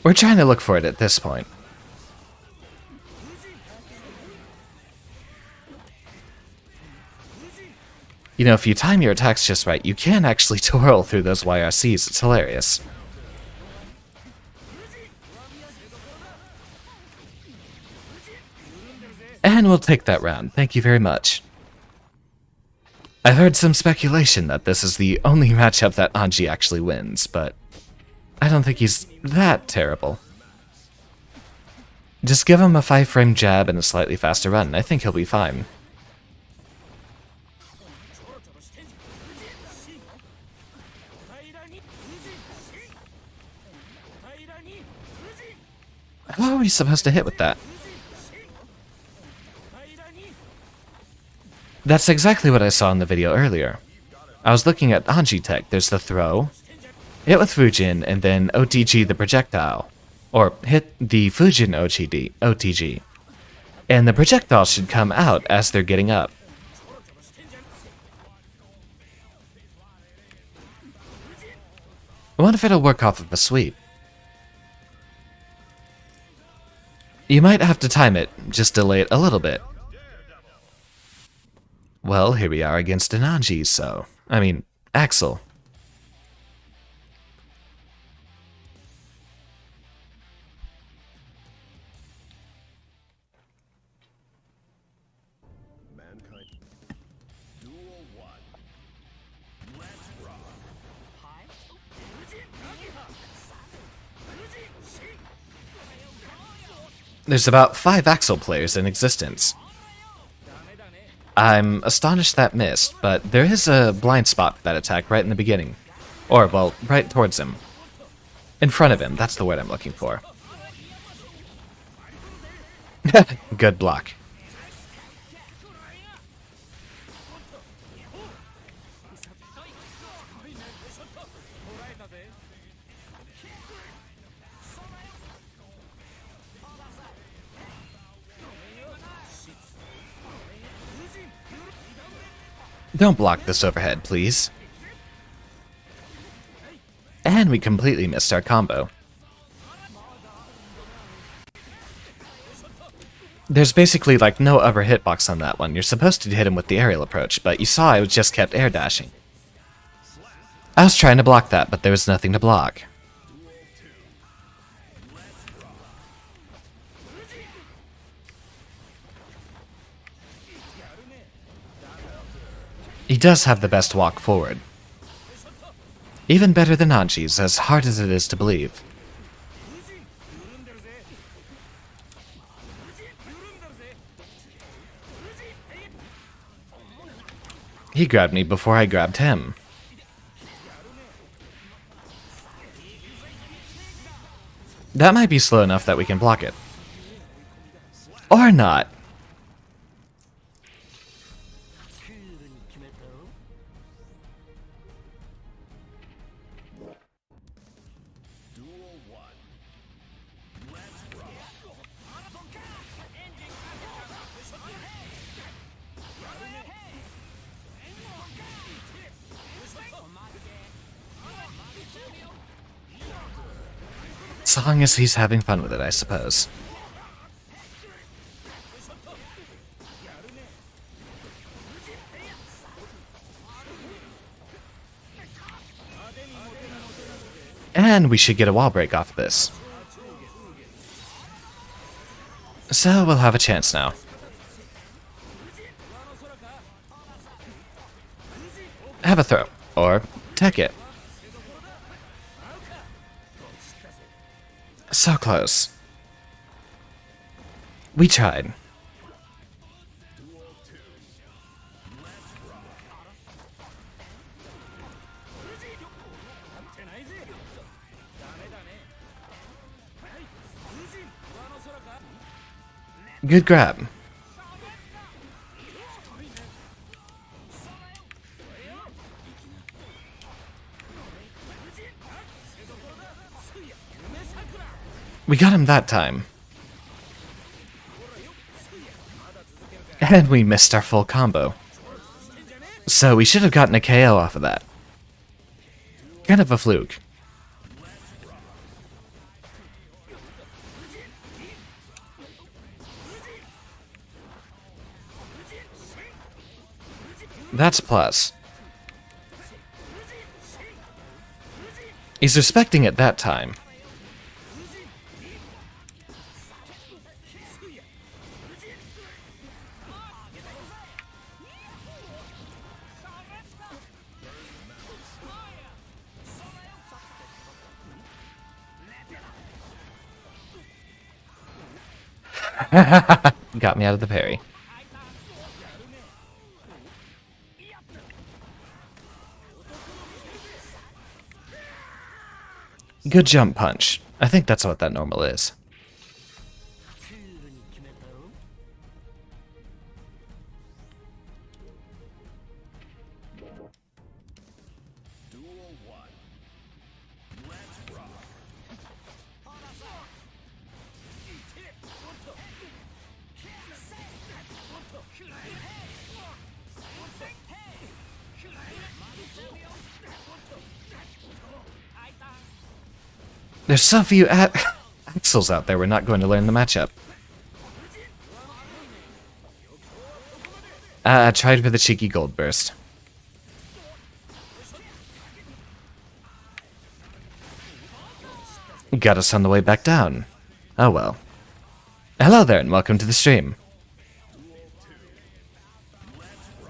We're trying to look for it at this point. You know, if you time your attacks just right, you can actually twirl through those YRCs. It's hilarious. And we'll take that round. Thank you very much. I've heard some speculation that this is the only matchup that Anji actually wins, but I don't think he's that terrible. Just give him a 5-frame jab and a slightly faster run. I think he'll be fine. How are we supposed to hit with that? That's exactly what I saw in the video earlier. I was looking at Anji tech. There's the throw, hit with Fujin, and then OTG the projectile. Or hit the Fujin OTG. And the projectile should come out as they're getting up. I wonder if it'll work off of a sweep. You might have to time it, just delay it a little bit. Well, here we are against an Anji, so... I mean, Axel. There's about 5 Axel players in existence. I'm astonished that missed, but there is a blind spot for that attack right in the beginning. Or, well, right towards him. In front of him, that's the word I'm looking for. Good block. Don't block this overhead, please. And we completely missed our combo. There's basically like no upper hitbox on that one. You're supposed to hit him with the aerial approach, but you saw I just kept air dashing. I was trying to block that, but there was nothing to block. He does have the best walk forward. Even better than Anji's, as hard as it is to believe. He grabbed me before I grabbed him. That might be slow enough that we can block it. Or not. As long as he's having fun with it, I suppose. And we should get a wall break off of this. So we'll have a chance now. Have a throw. Or tech it. So close. We tried. Good grab. We got him that time. And we missed our full combo. So we should have gotten a KO off of that. Kind of a fluke. That's plus. He's respecting it that time. Got me out of the parry. Good jump punch. I think that's what that normal is. There's so few Axels out there, we're not going to learn the matchup. I tried for the cheeky gold burst. Got us on the way back down. Oh well. Hello there and welcome to the stream.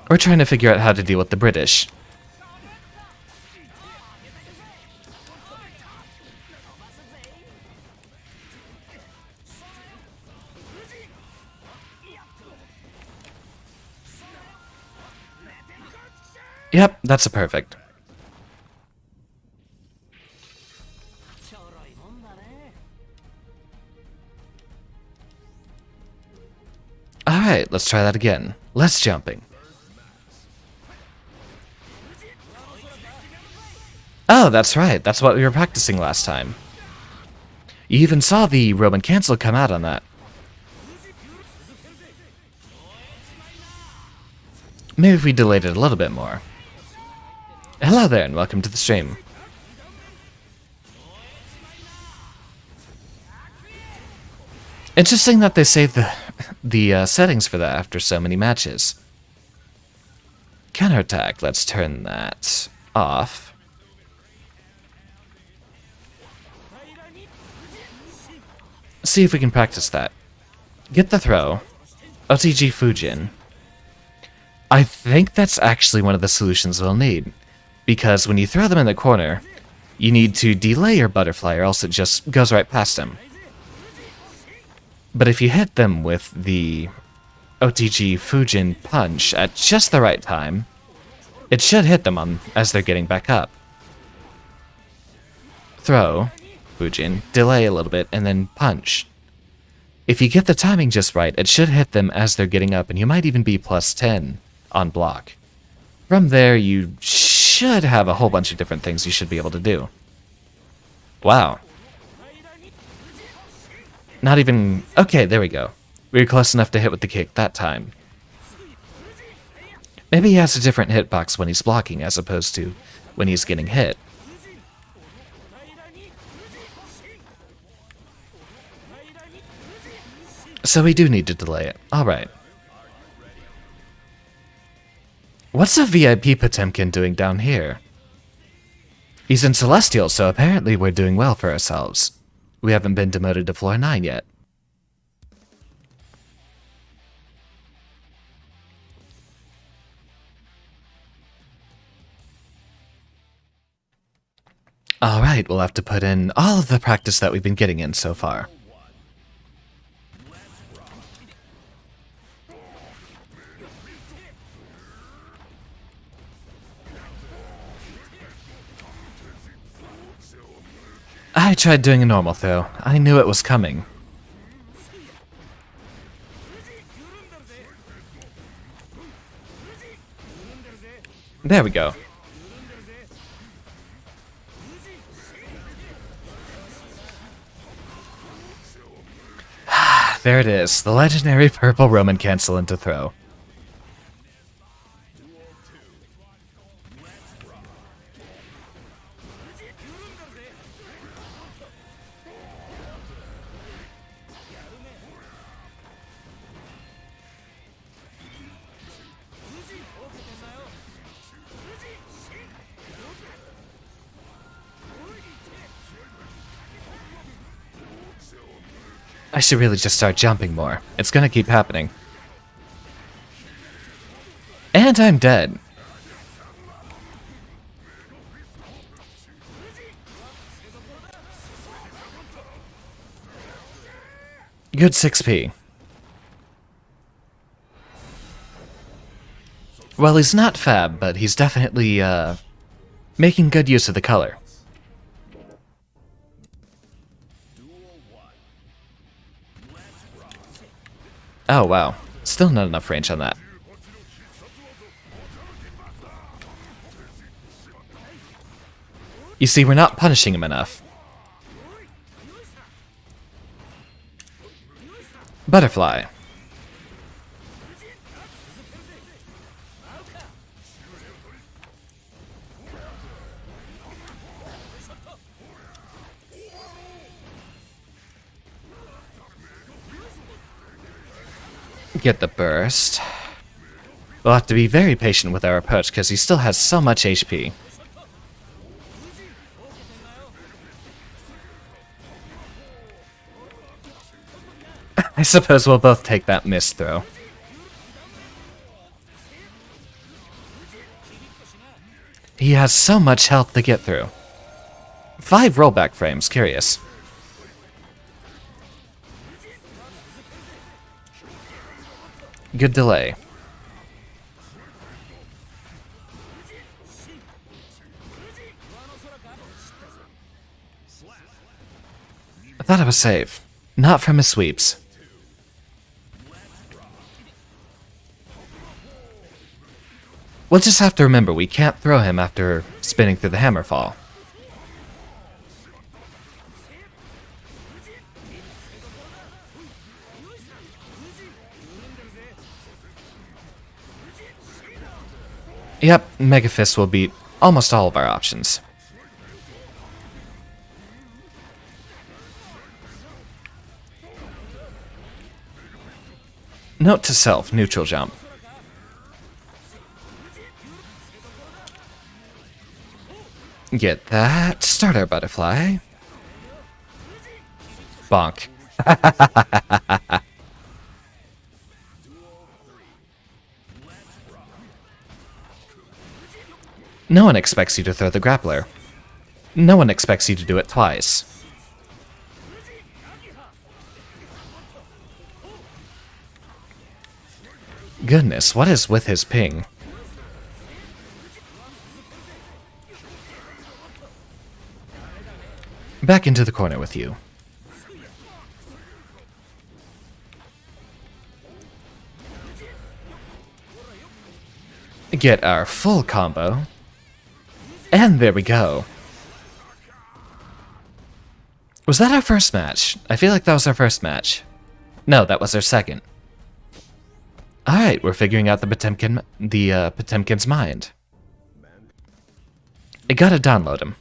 We're trying to figure out how to deal with the British. Yep, that's a perfect. Alright, let's try that again. Less jumping. Oh, that's right. That's what we were practicing last time. You even saw the Roman cancel come out on that. Maybe if we delayed it a little bit more. Hello there and welcome to the stream. Interesting that they saved the settings for that after so many matches. Counterattack, let's turn that off. See if we can practice that. Get the throw. OTG Fujin. I think that's actually one of the solutions we'll need. Because when you throw them in the corner, you need to delay your butterfly or else it just goes right past them. But if you hit them with the OTG Fujin punch at just the right time, it should hit them as they're getting back up. Throw, Fujin, delay a little bit, and then punch. If you get the timing just right, it should hit them as they're getting up, and you might even be plus 10 on block. From there, you should have a whole bunch of different things you should be able to do. Wow. Not even... Okay, there we go. We were close enough to hit with the kick that time. Maybe he has a different hitbox when he's blocking as opposed to when he's getting hit. So we do need to delay it. Alright. What's a VIP Potemkin doing down here? He's in Celestial, so apparently we're doing well for ourselves. We haven't been demoted to floor 9 yet. Alright, we'll have to put in all of the practice that we've been getting in so far. I tried doing a normal throw. I knew it was coming. There we go. There it is, the legendary purple Roman cancel into throw. I should really just start jumping more. It's gonna keep happening. And I'm dead. Good 6p. Well, he's not fab, but he's definitely, making good use of the color. Oh, wow. Still not enough range on that. You see, we're not punishing him enough. Butterfly. Get the burst. We'll have to be very patient with our approach because he still has so much HP. I suppose we'll both take that miss throw. He has so much health to get through. 5 rollback frames, curious. Good delay. I thought I was safe. Not from his sweeps. We'll just have to remember we can't throw him after spinning through the hammerfall. Yep, Mega Fist will beat almost all of our options. Note to self, neutral jump. Get that. Starter butterfly. Bonk. No one expects you to throw the grappler. No one expects you to do it twice. Goodness, what is with his ping? Back into the corner with you. Get our full combo. And there we go. Was that our first match? I feel like that was our first match. No, that was our second. Alright, we're figuring out the Potemkin's mind. I gotta download him.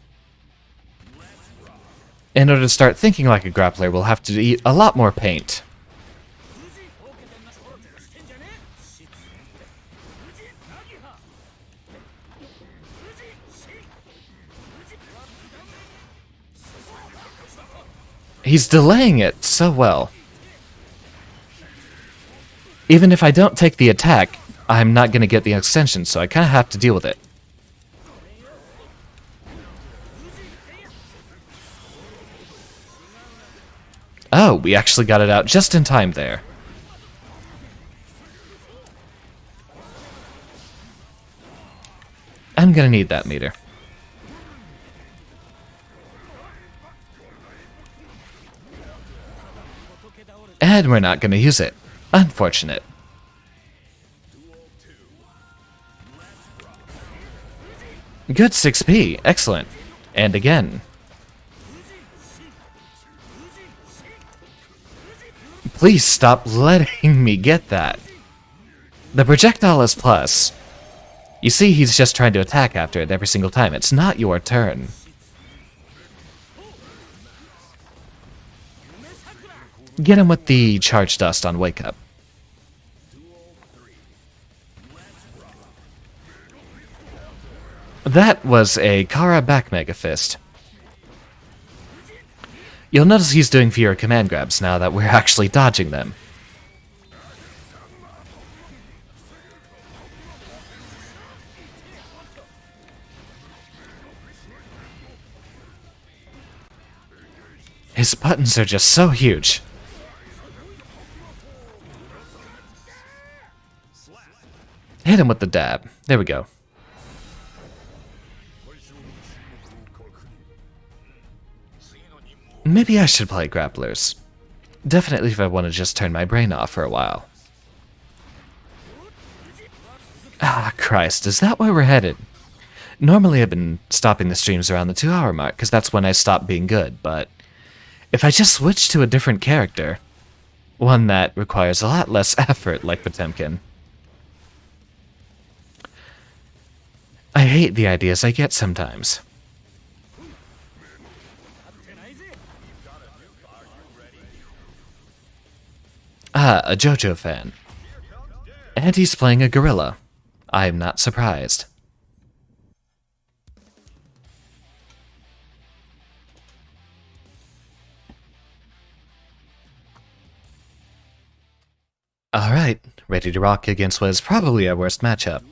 In order to start thinking like a grappler, we'll have to eat a lot more paint. He's delaying it so well. Even if I don't take the attack, I'm not going to get the extension, so I kind of have to deal with it. Oh, we actually got it out just in time there. I'm going to need that meter. And we're not going to use it. Unfortunate. Good 6p. Excellent. And again. Please stop letting me get that. The projectile is plus. You see, he's just trying to attack after it every single time. It's not your turn. Get him with the charge dust on Wake Up. That was a Kara back Mega Fist. You'll notice he's doing fewer command grabs now that we're actually dodging them. His buttons are just so huge. Hit him with the dab. There we go. Maybe I should play grapplers. Definitely if I want to just turn my brain off for a while. Ah, Christ, is that where we're headed? Normally I've been stopping the streams around the 2-hour mark, because that's when I stop being good, but if I just switch to a different character, one that requires a lot less effort like Potemkin. I hate the ideas I get sometimes. Ah, a JoJo fan. And he's playing a gorilla. I'm not surprised. Alright, ready to rock against what is probably our worst matchup.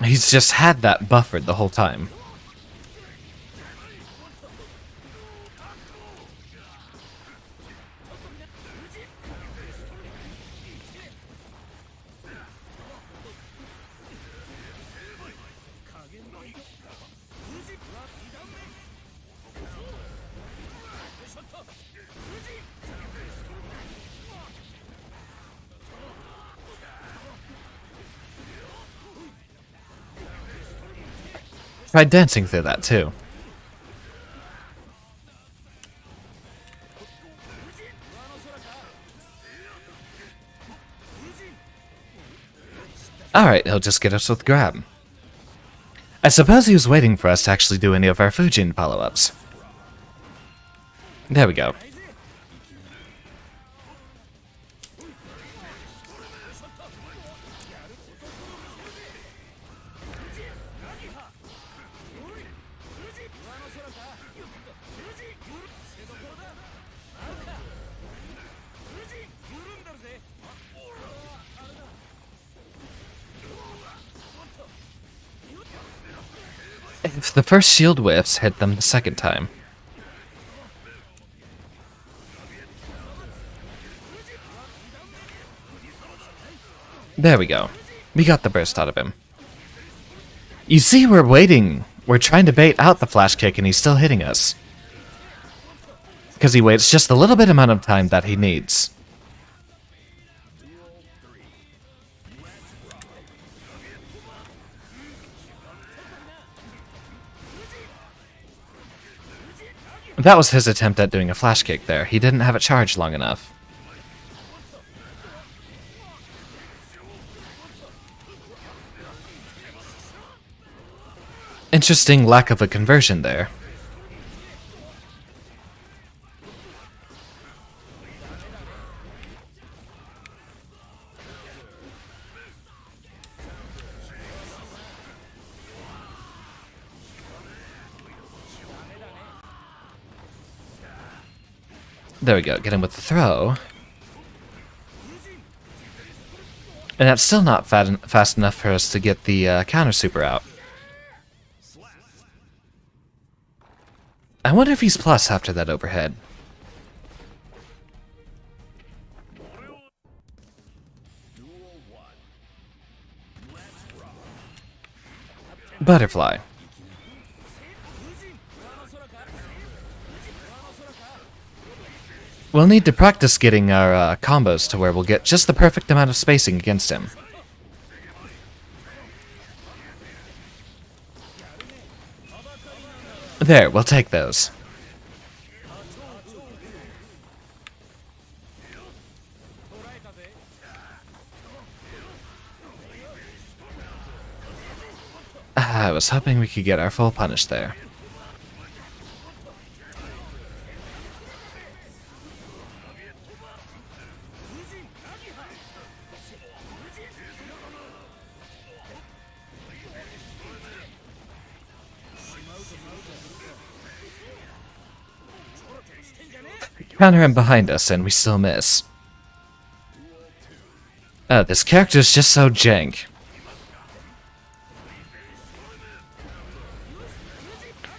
He's just had that buffered the whole time. Tried dancing through that too. Alright, he'll just get us with grab. I suppose he was waiting for us to actually do any of our Fujin follow-ups. There we go. If the first shield whiffs, hit them the second time. There we go. We got the burst out of him. You see, we're waiting. We're trying to bait out the flash kick and he's still hitting us. Because he waits just a little bit amount of time that he needs. That was his attempt at doing a flash kick there. He didn't have it charged long enough. Interesting lack of a conversion there. There we go, get him with the throw. And that's still not fast enough for us to get the counter super out. I wonder if he's plus after that overhead. Butterfly. We'll need to practice getting our combos to where we'll get just the perfect amount of spacing against him. There, we'll take those. I was hoping we could get our full punish there. Counter him behind us and we still miss. This character's just so jank.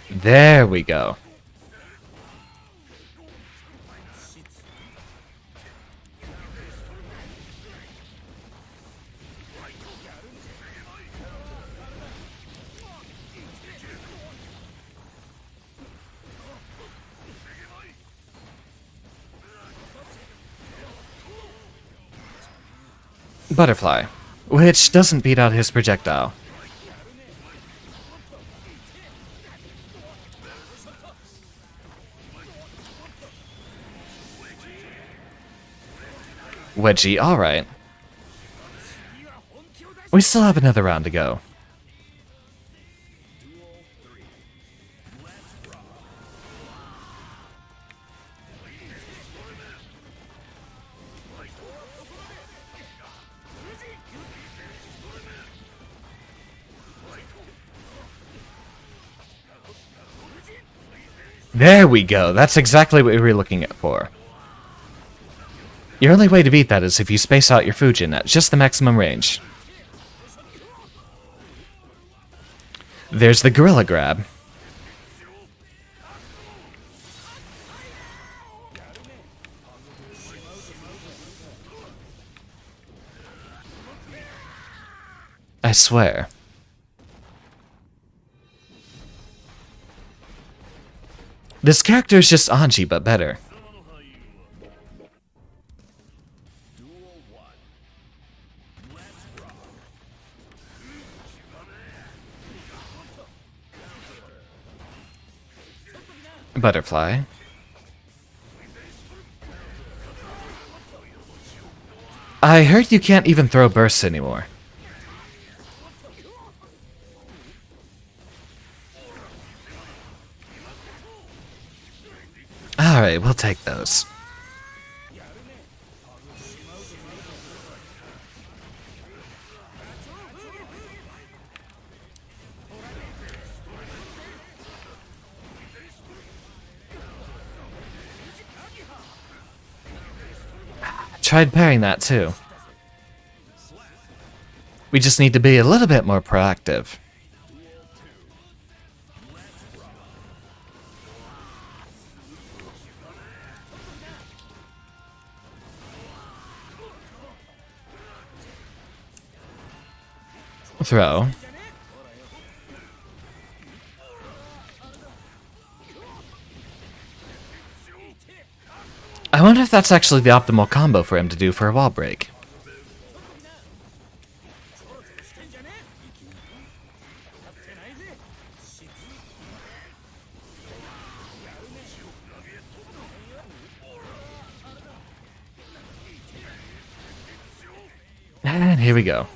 There we go. Butterfly, which doesn't beat out his projectile. Wedgie, alright. We still have another round to go. There we go, that's exactly what we were looking at for. Your only way to beat that is if you space out your Fujin at just the maximum range. There's the Gorilla Grab. I swear. This character is just Anji, but better. Butterfly. I heard you can't even throw bursts anymore. Alright, we'll take those. Tried parrying that too. We just need to be a little bit more proactive. Throw. I wonder if that's actually the optimal combo for him to do for a wall break. And here we go.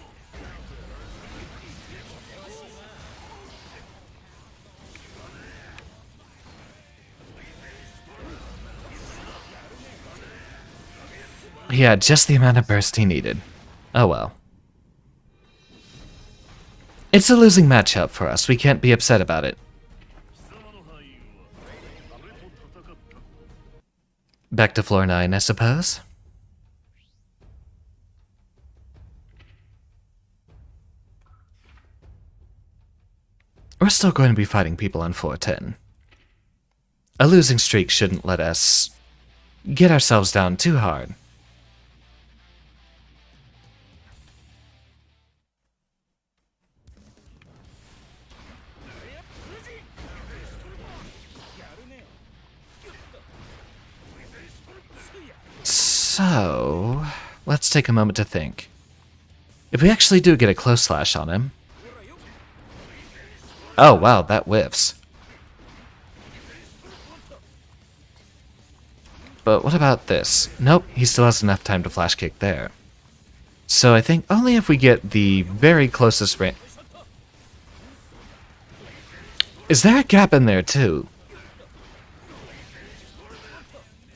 He had just the amount of burst he needed. Oh well. It's a losing matchup for us. We can't be upset about it. Back to floor 9, I suppose. We're still going to be fighting people on floor 10. A losing streak shouldn't let us get ourselves down too hard. So, let's take a moment to think. If we actually do get a close slash on him... Oh wow, that whiffs. But what about this? Nope, he still has enough time to flash kick there. So I think only if we get the very closest range... Is there a gap in there too?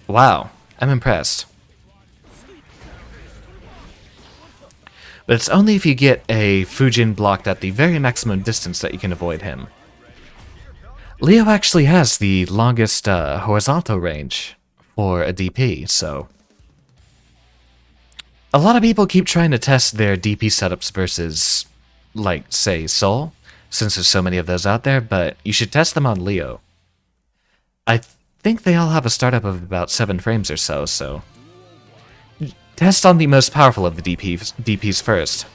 Wow, I'm impressed. But it's only if you get a Fujin blocked at the very maximum distance that you can avoid him. Leo actually has the longest horizontal range for a DP, so... A lot of people keep trying to test their DP setups versus, like, say, Sol, since there's so many of those out there, but you should test them on Leo. I think they all have a startup of about 7 frames or so, so... Test on the most powerful of the DPs first.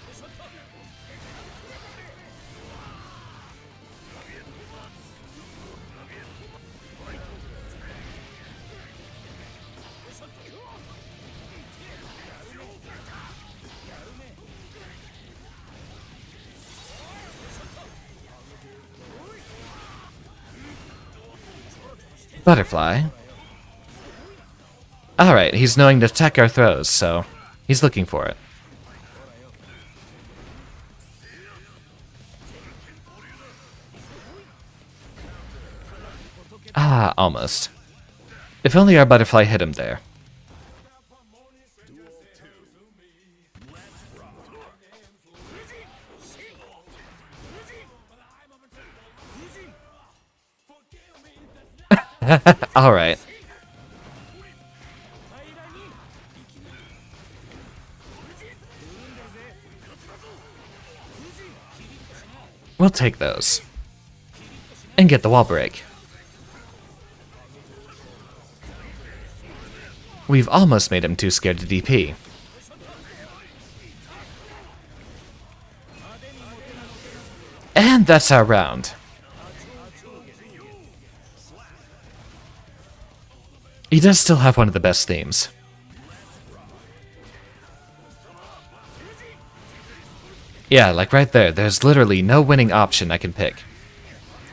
Butterfly. Alright, he's knowing to attack our throws, so he's looking for it. Ah, almost. If only our butterfly hit him there. Alright. We'll take those. And get the wall break. We've almost made him too scared to DP. And that's our round. He does still have one of the best themes. Yeah, like right there, there's literally no winning option I can pick.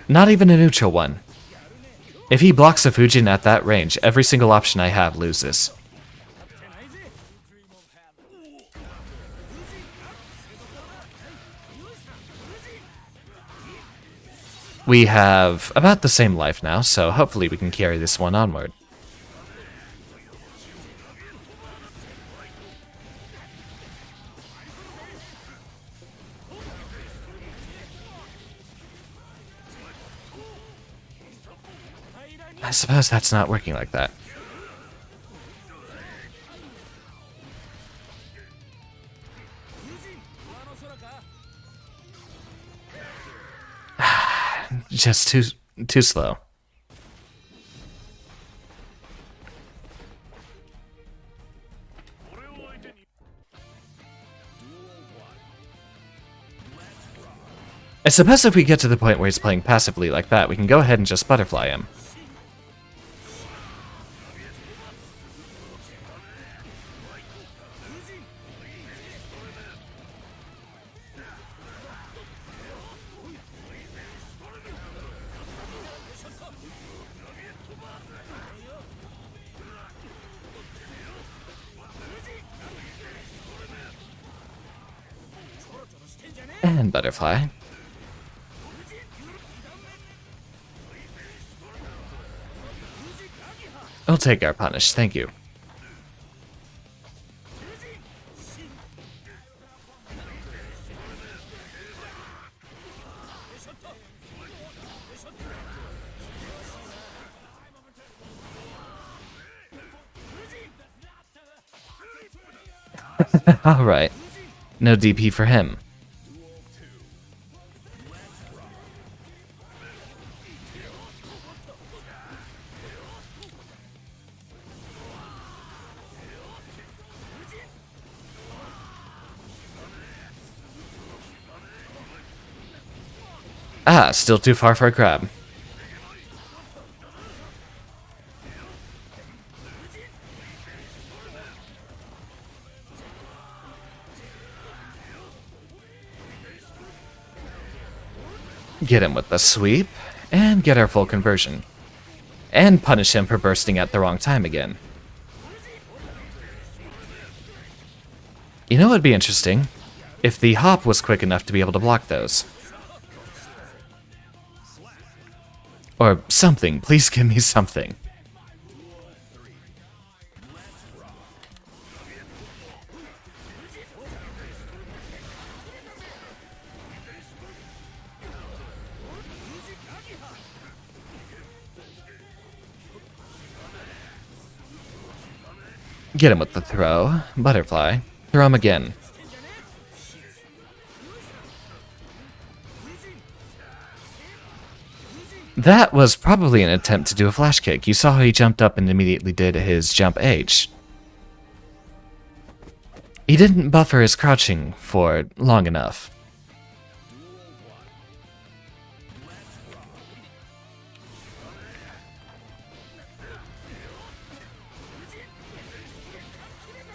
Not even a neutral one. If he blocks a Fujin at that range, every single option I have loses. We have about the same life now, so hopefully we can carry this one onward. I suppose that's not working like that. Just too slow. I suppose if we get to the point where he's playing passively like that, we can go ahead and just butterfly him. And butterfly. I'll take our punish, thank you. Alright. No DP for him. Ah, still too far for a grab. Get him with the sweep, and get our full conversion. And punish him for bursting at the wrong time again. You know what would be interesting? If the hop was quick enough to be able to block those. Or something, please give me something. Get him with the throw. Butterfly. Throw him again. That was probably an attempt to do a flash kick. You saw how he jumped up and immediately did his jump H. He didn't buffer his crouching for long enough.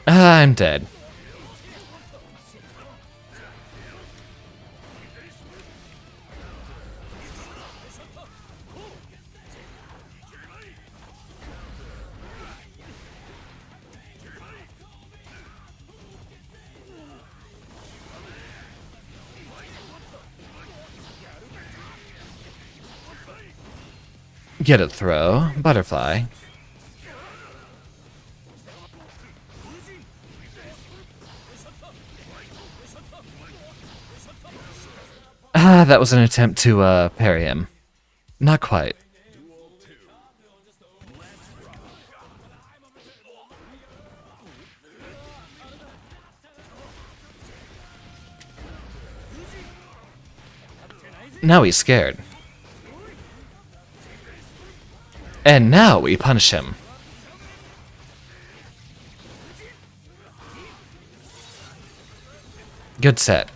I'm dead. Get a throw. Butterfly. Ah, that was an attempt to parry him. Not quite. Now he's scared. And now we punish him. Good set.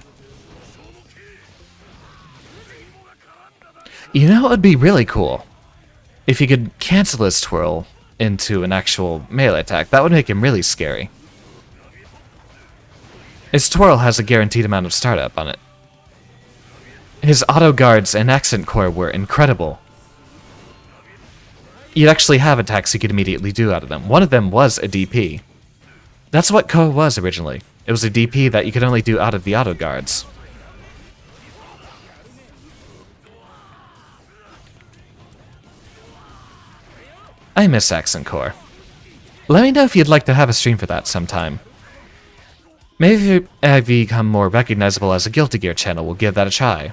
You know what would be really cool? If you could cancel his twirl into an actual melee attack. That would make him really scary. His twirl has a guaranteed amount of startup on it. His auto guards and accent core were incredible. You'd actually have attacks you could immediately do out of them. One of them was a DP. That's what Ko was originally. It was a DP that you could only do out of the auto guards. I miss accent core. Let me know if you'd like to have a stream for that sometime. Maybe if I become more recognizable as a Guilty Gear channel, we'll give that a try.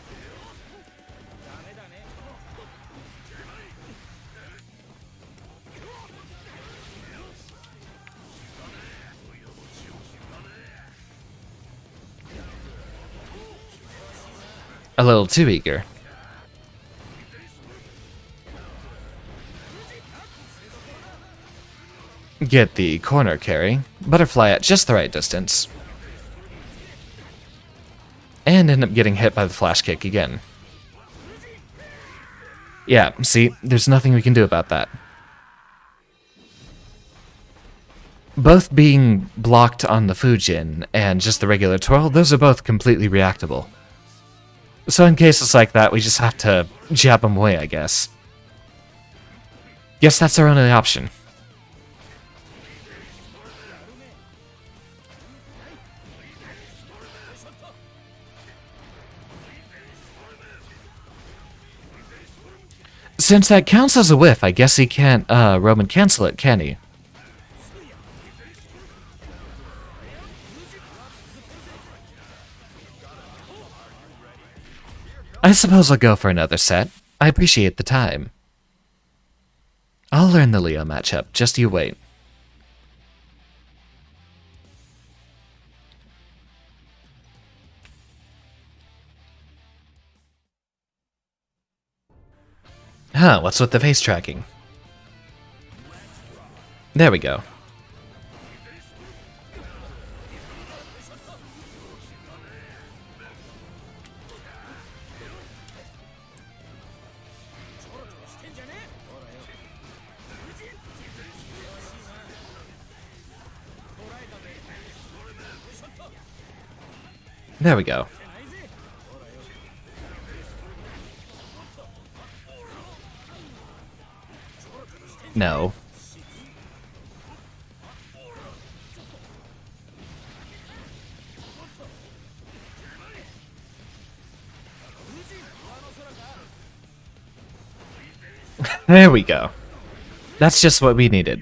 A little too eager. Get the corner carry. Butterfly at just the right distance. And end up getting hit by the flash kick again. Yeah, see, there's nothing we can do about that. Both being blocked on the Fujin and just the regular twirl, those are both completely reactable. So in cases like that, we just have to jab them away, I guess. Guess that's our only option. Since that counts as a whiff, I guess he can't Roman cancel it, can he? I suppose I'll go for another set. I appreciate the time. I'll learn the Leo matchup, just you wait. Huh, what's with the face tracking? There we go. There we go. No. There we go. That's just what we needed.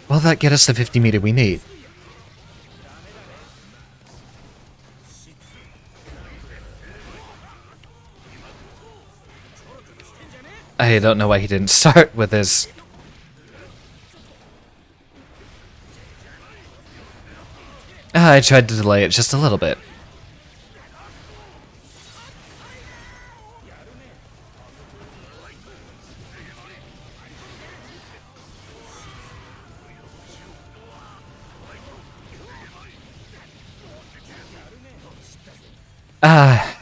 Will that get us the 50 meter we need? I don't know why he didn't start with his... I tried to delay it just a little bit.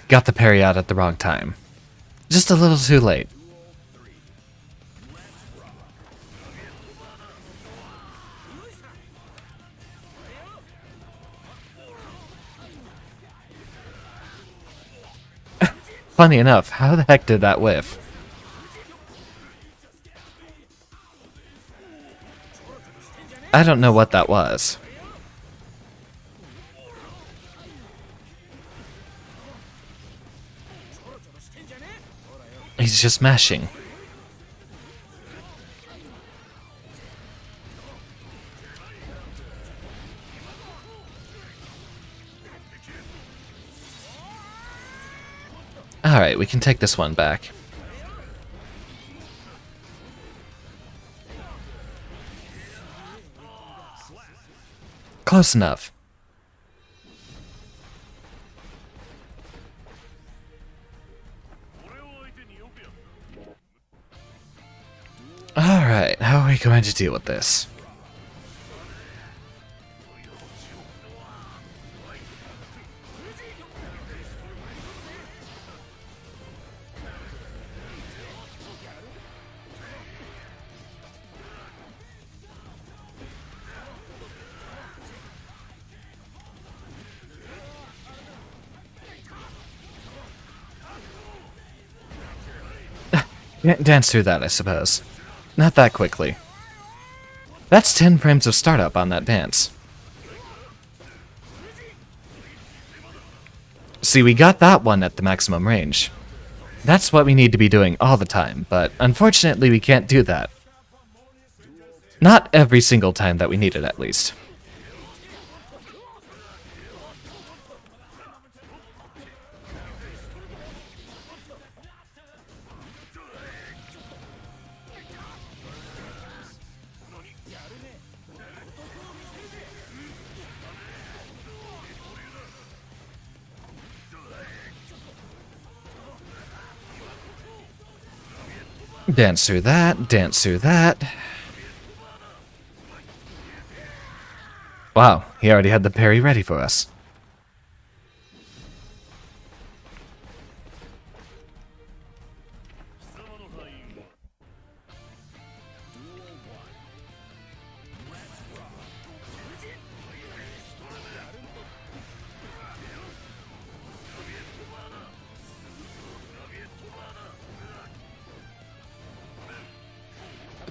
Got the parry out at the wrong time. Just a little too late. Funny enough, how the heck did that whiff? I don't know what that was. He's just mashing. Alright, we can take this one back. Close enough. Alright, how are we going to deal with this? Dance through that, I suppose. Not that quickly. That's 10 frames of startup on that dance. See, we got that one at the maximum range. That's what we need to be doing all the time, but unfortunately we can't do that. Not every single time that we need it, at least. Dance through that, dance through that. Wow, he already had the parry ready for us.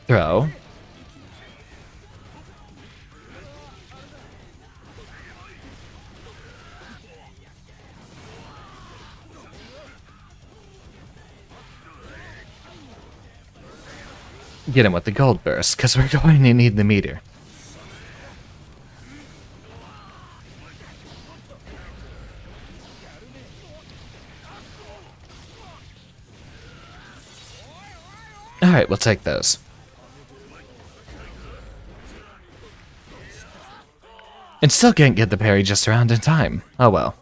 Throw. Get him with the gold burst, because we're going to need the meter. Alright, we'll take those. And still can't get the parry just around in time. Oh well.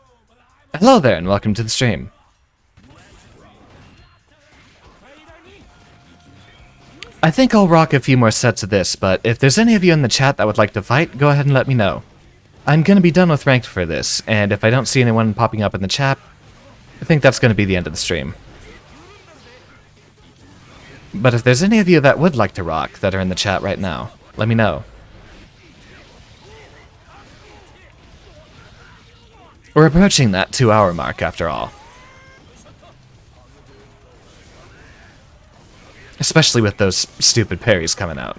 Hello there, and welcome to the stream. I think I'll rock a few more sets of this, but if there's any of you in the chat that would like to fight, go ahead and let me know. I'm gonna be done with ranked for this, and if I don't see anyone popping up in the chat, I think that's gonna be the end of the stream. But if there's any of you that would like to rock that are in the chat right now, let me know. We're approaching that 2-hour mark after all. Especially with those stupid parries coming out.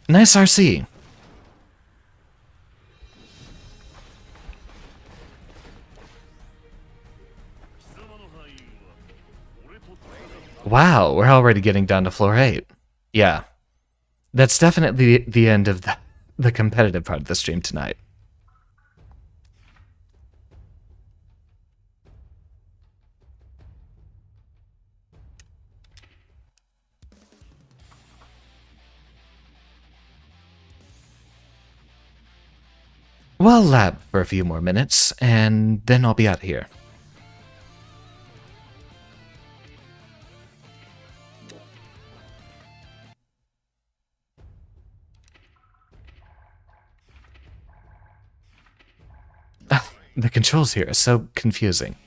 Nice RC. Wow, we're already getting down to floor 8. Yeah. That's definitely the end of the competitive part of the stream tonight. We'll lab for a few more minutes, and then I'll be out of here. The controls here are so confusing.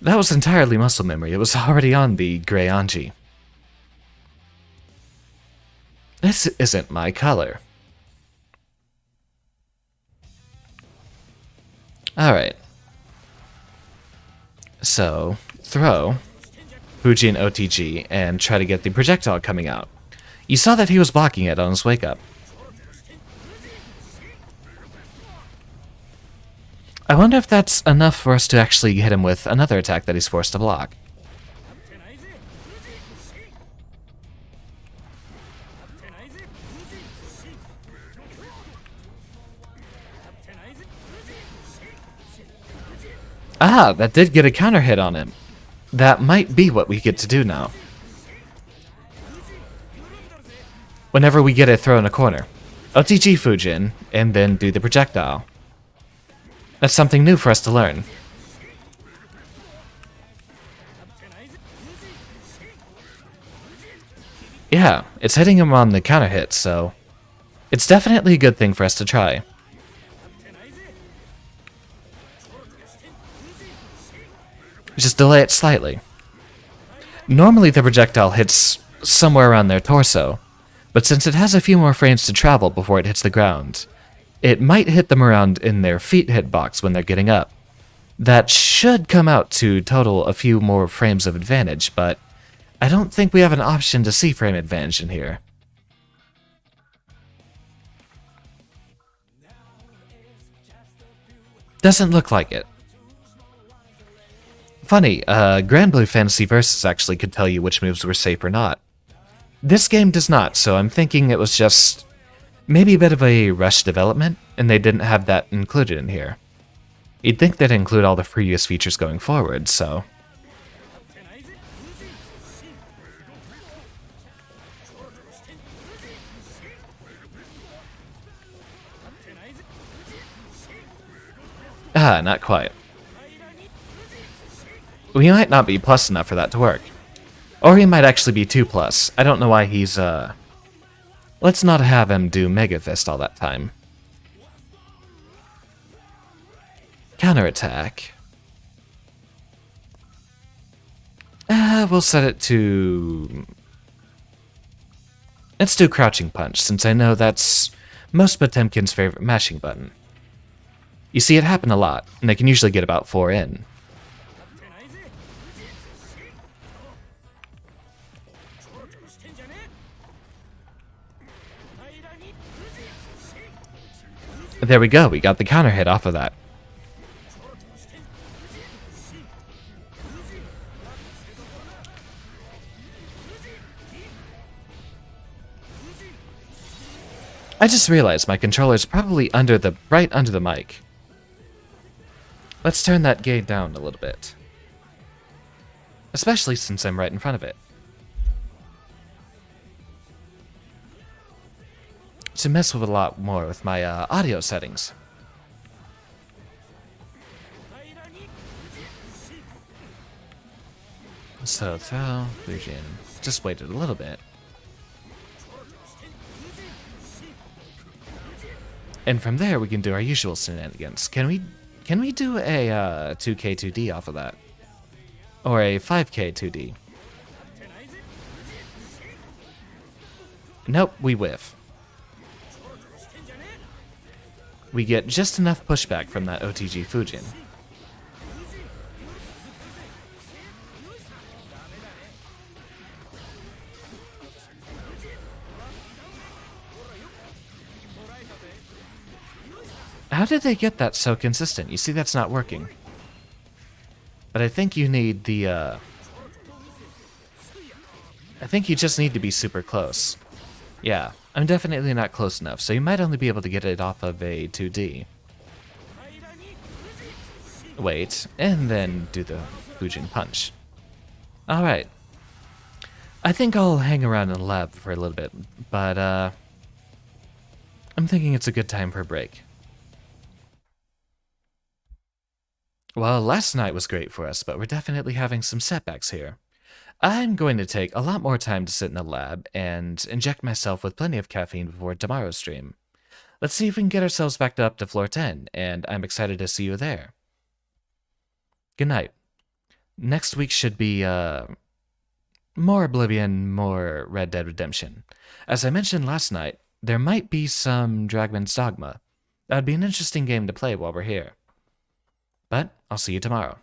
That was entirely muscle memory. It was already on the gray Anji. This isn't my color. Alright. So, throw Fujin OTG and try to get the projectile coming out. You saw that he was blocking it on his wake up. I wonder if that's enough for us to actually hit him with another attack that he's forced to block. Ah, that did get a counter hit on him. That might be what we get to do now. Whenever we get a throw in a corner. OTG Fujin, and then do the projectile. That's something new for us to learn. Yeah, it's hitting him on the counter hit, so it's definitely a good thing for us to try. Just delay it slightly. Normally the projectile hits somewhere around their torso, but since it has a few more frames to travel before it hits the ground, it might hit them around in their feet hitbox when they're getting up. That should come out to total a few more frames of advantage, but I don't think we have an option to see frame advantage in here. Doesn't look like it. Funny, Grand Blue Fantasy Versus actually could tell you which moves were safe or not. This game does not, so I'm thinking it was just maybe a bit of a rush development, and they didn't have that included in here. You'd think they'd include all the previous features going forward, so... Ah, not quite. We might not be plus enough for that to work. Or he might actually be 2+. I don't know why he's, Let's not have him do Mega Fist all that time. Counterattack. We'll set it to... Let's do Crouching Punch, since I know that's most Potemkin's favorite mashing button. You see it happen a lot, and they can usually get about 4 in. There we go, we got the counter hit off of that. I just realized my controller's probably right under the mic. Let's turn that gain down a little bit. Especially since I'm right in front of it. To mess with a lot more with my audio settings. So throw, Fusion. Just waited a little bit. And from there we can do our usual shenanigans. Can we do a 2K 2D off of that? Or a 5K 2D? Nope, we whiff. We get just enough pushback from that OTG Fujin. How did they get that so consistent? You see, that's not working. But I think you need the, I think you just need to be super close. Yeah, I'm definitely not close enough, so you might only be able to get it off of a 2D. Wait, and then do the Fujin Punch. Alright. I think I'll hang around in the lab for a little bit, but, I'm thinking it's a good time for a break. Well, last night was great for us, but we're definitely having some setbacks here. I'm going to take a lot more time to sit in the lab and inject myself with plenty of caffeine before tomorrow's stream. Let's see if we can get ourselves back up to floor 10, and I'm excited to see you there. Good night. Next week should be, more Oblivion, more Red Dead Redemption. As I mentioned last night, there might be some Dragman's Dogma. That'd be an interesting game to play while we're here. But I'll see you tomorrow.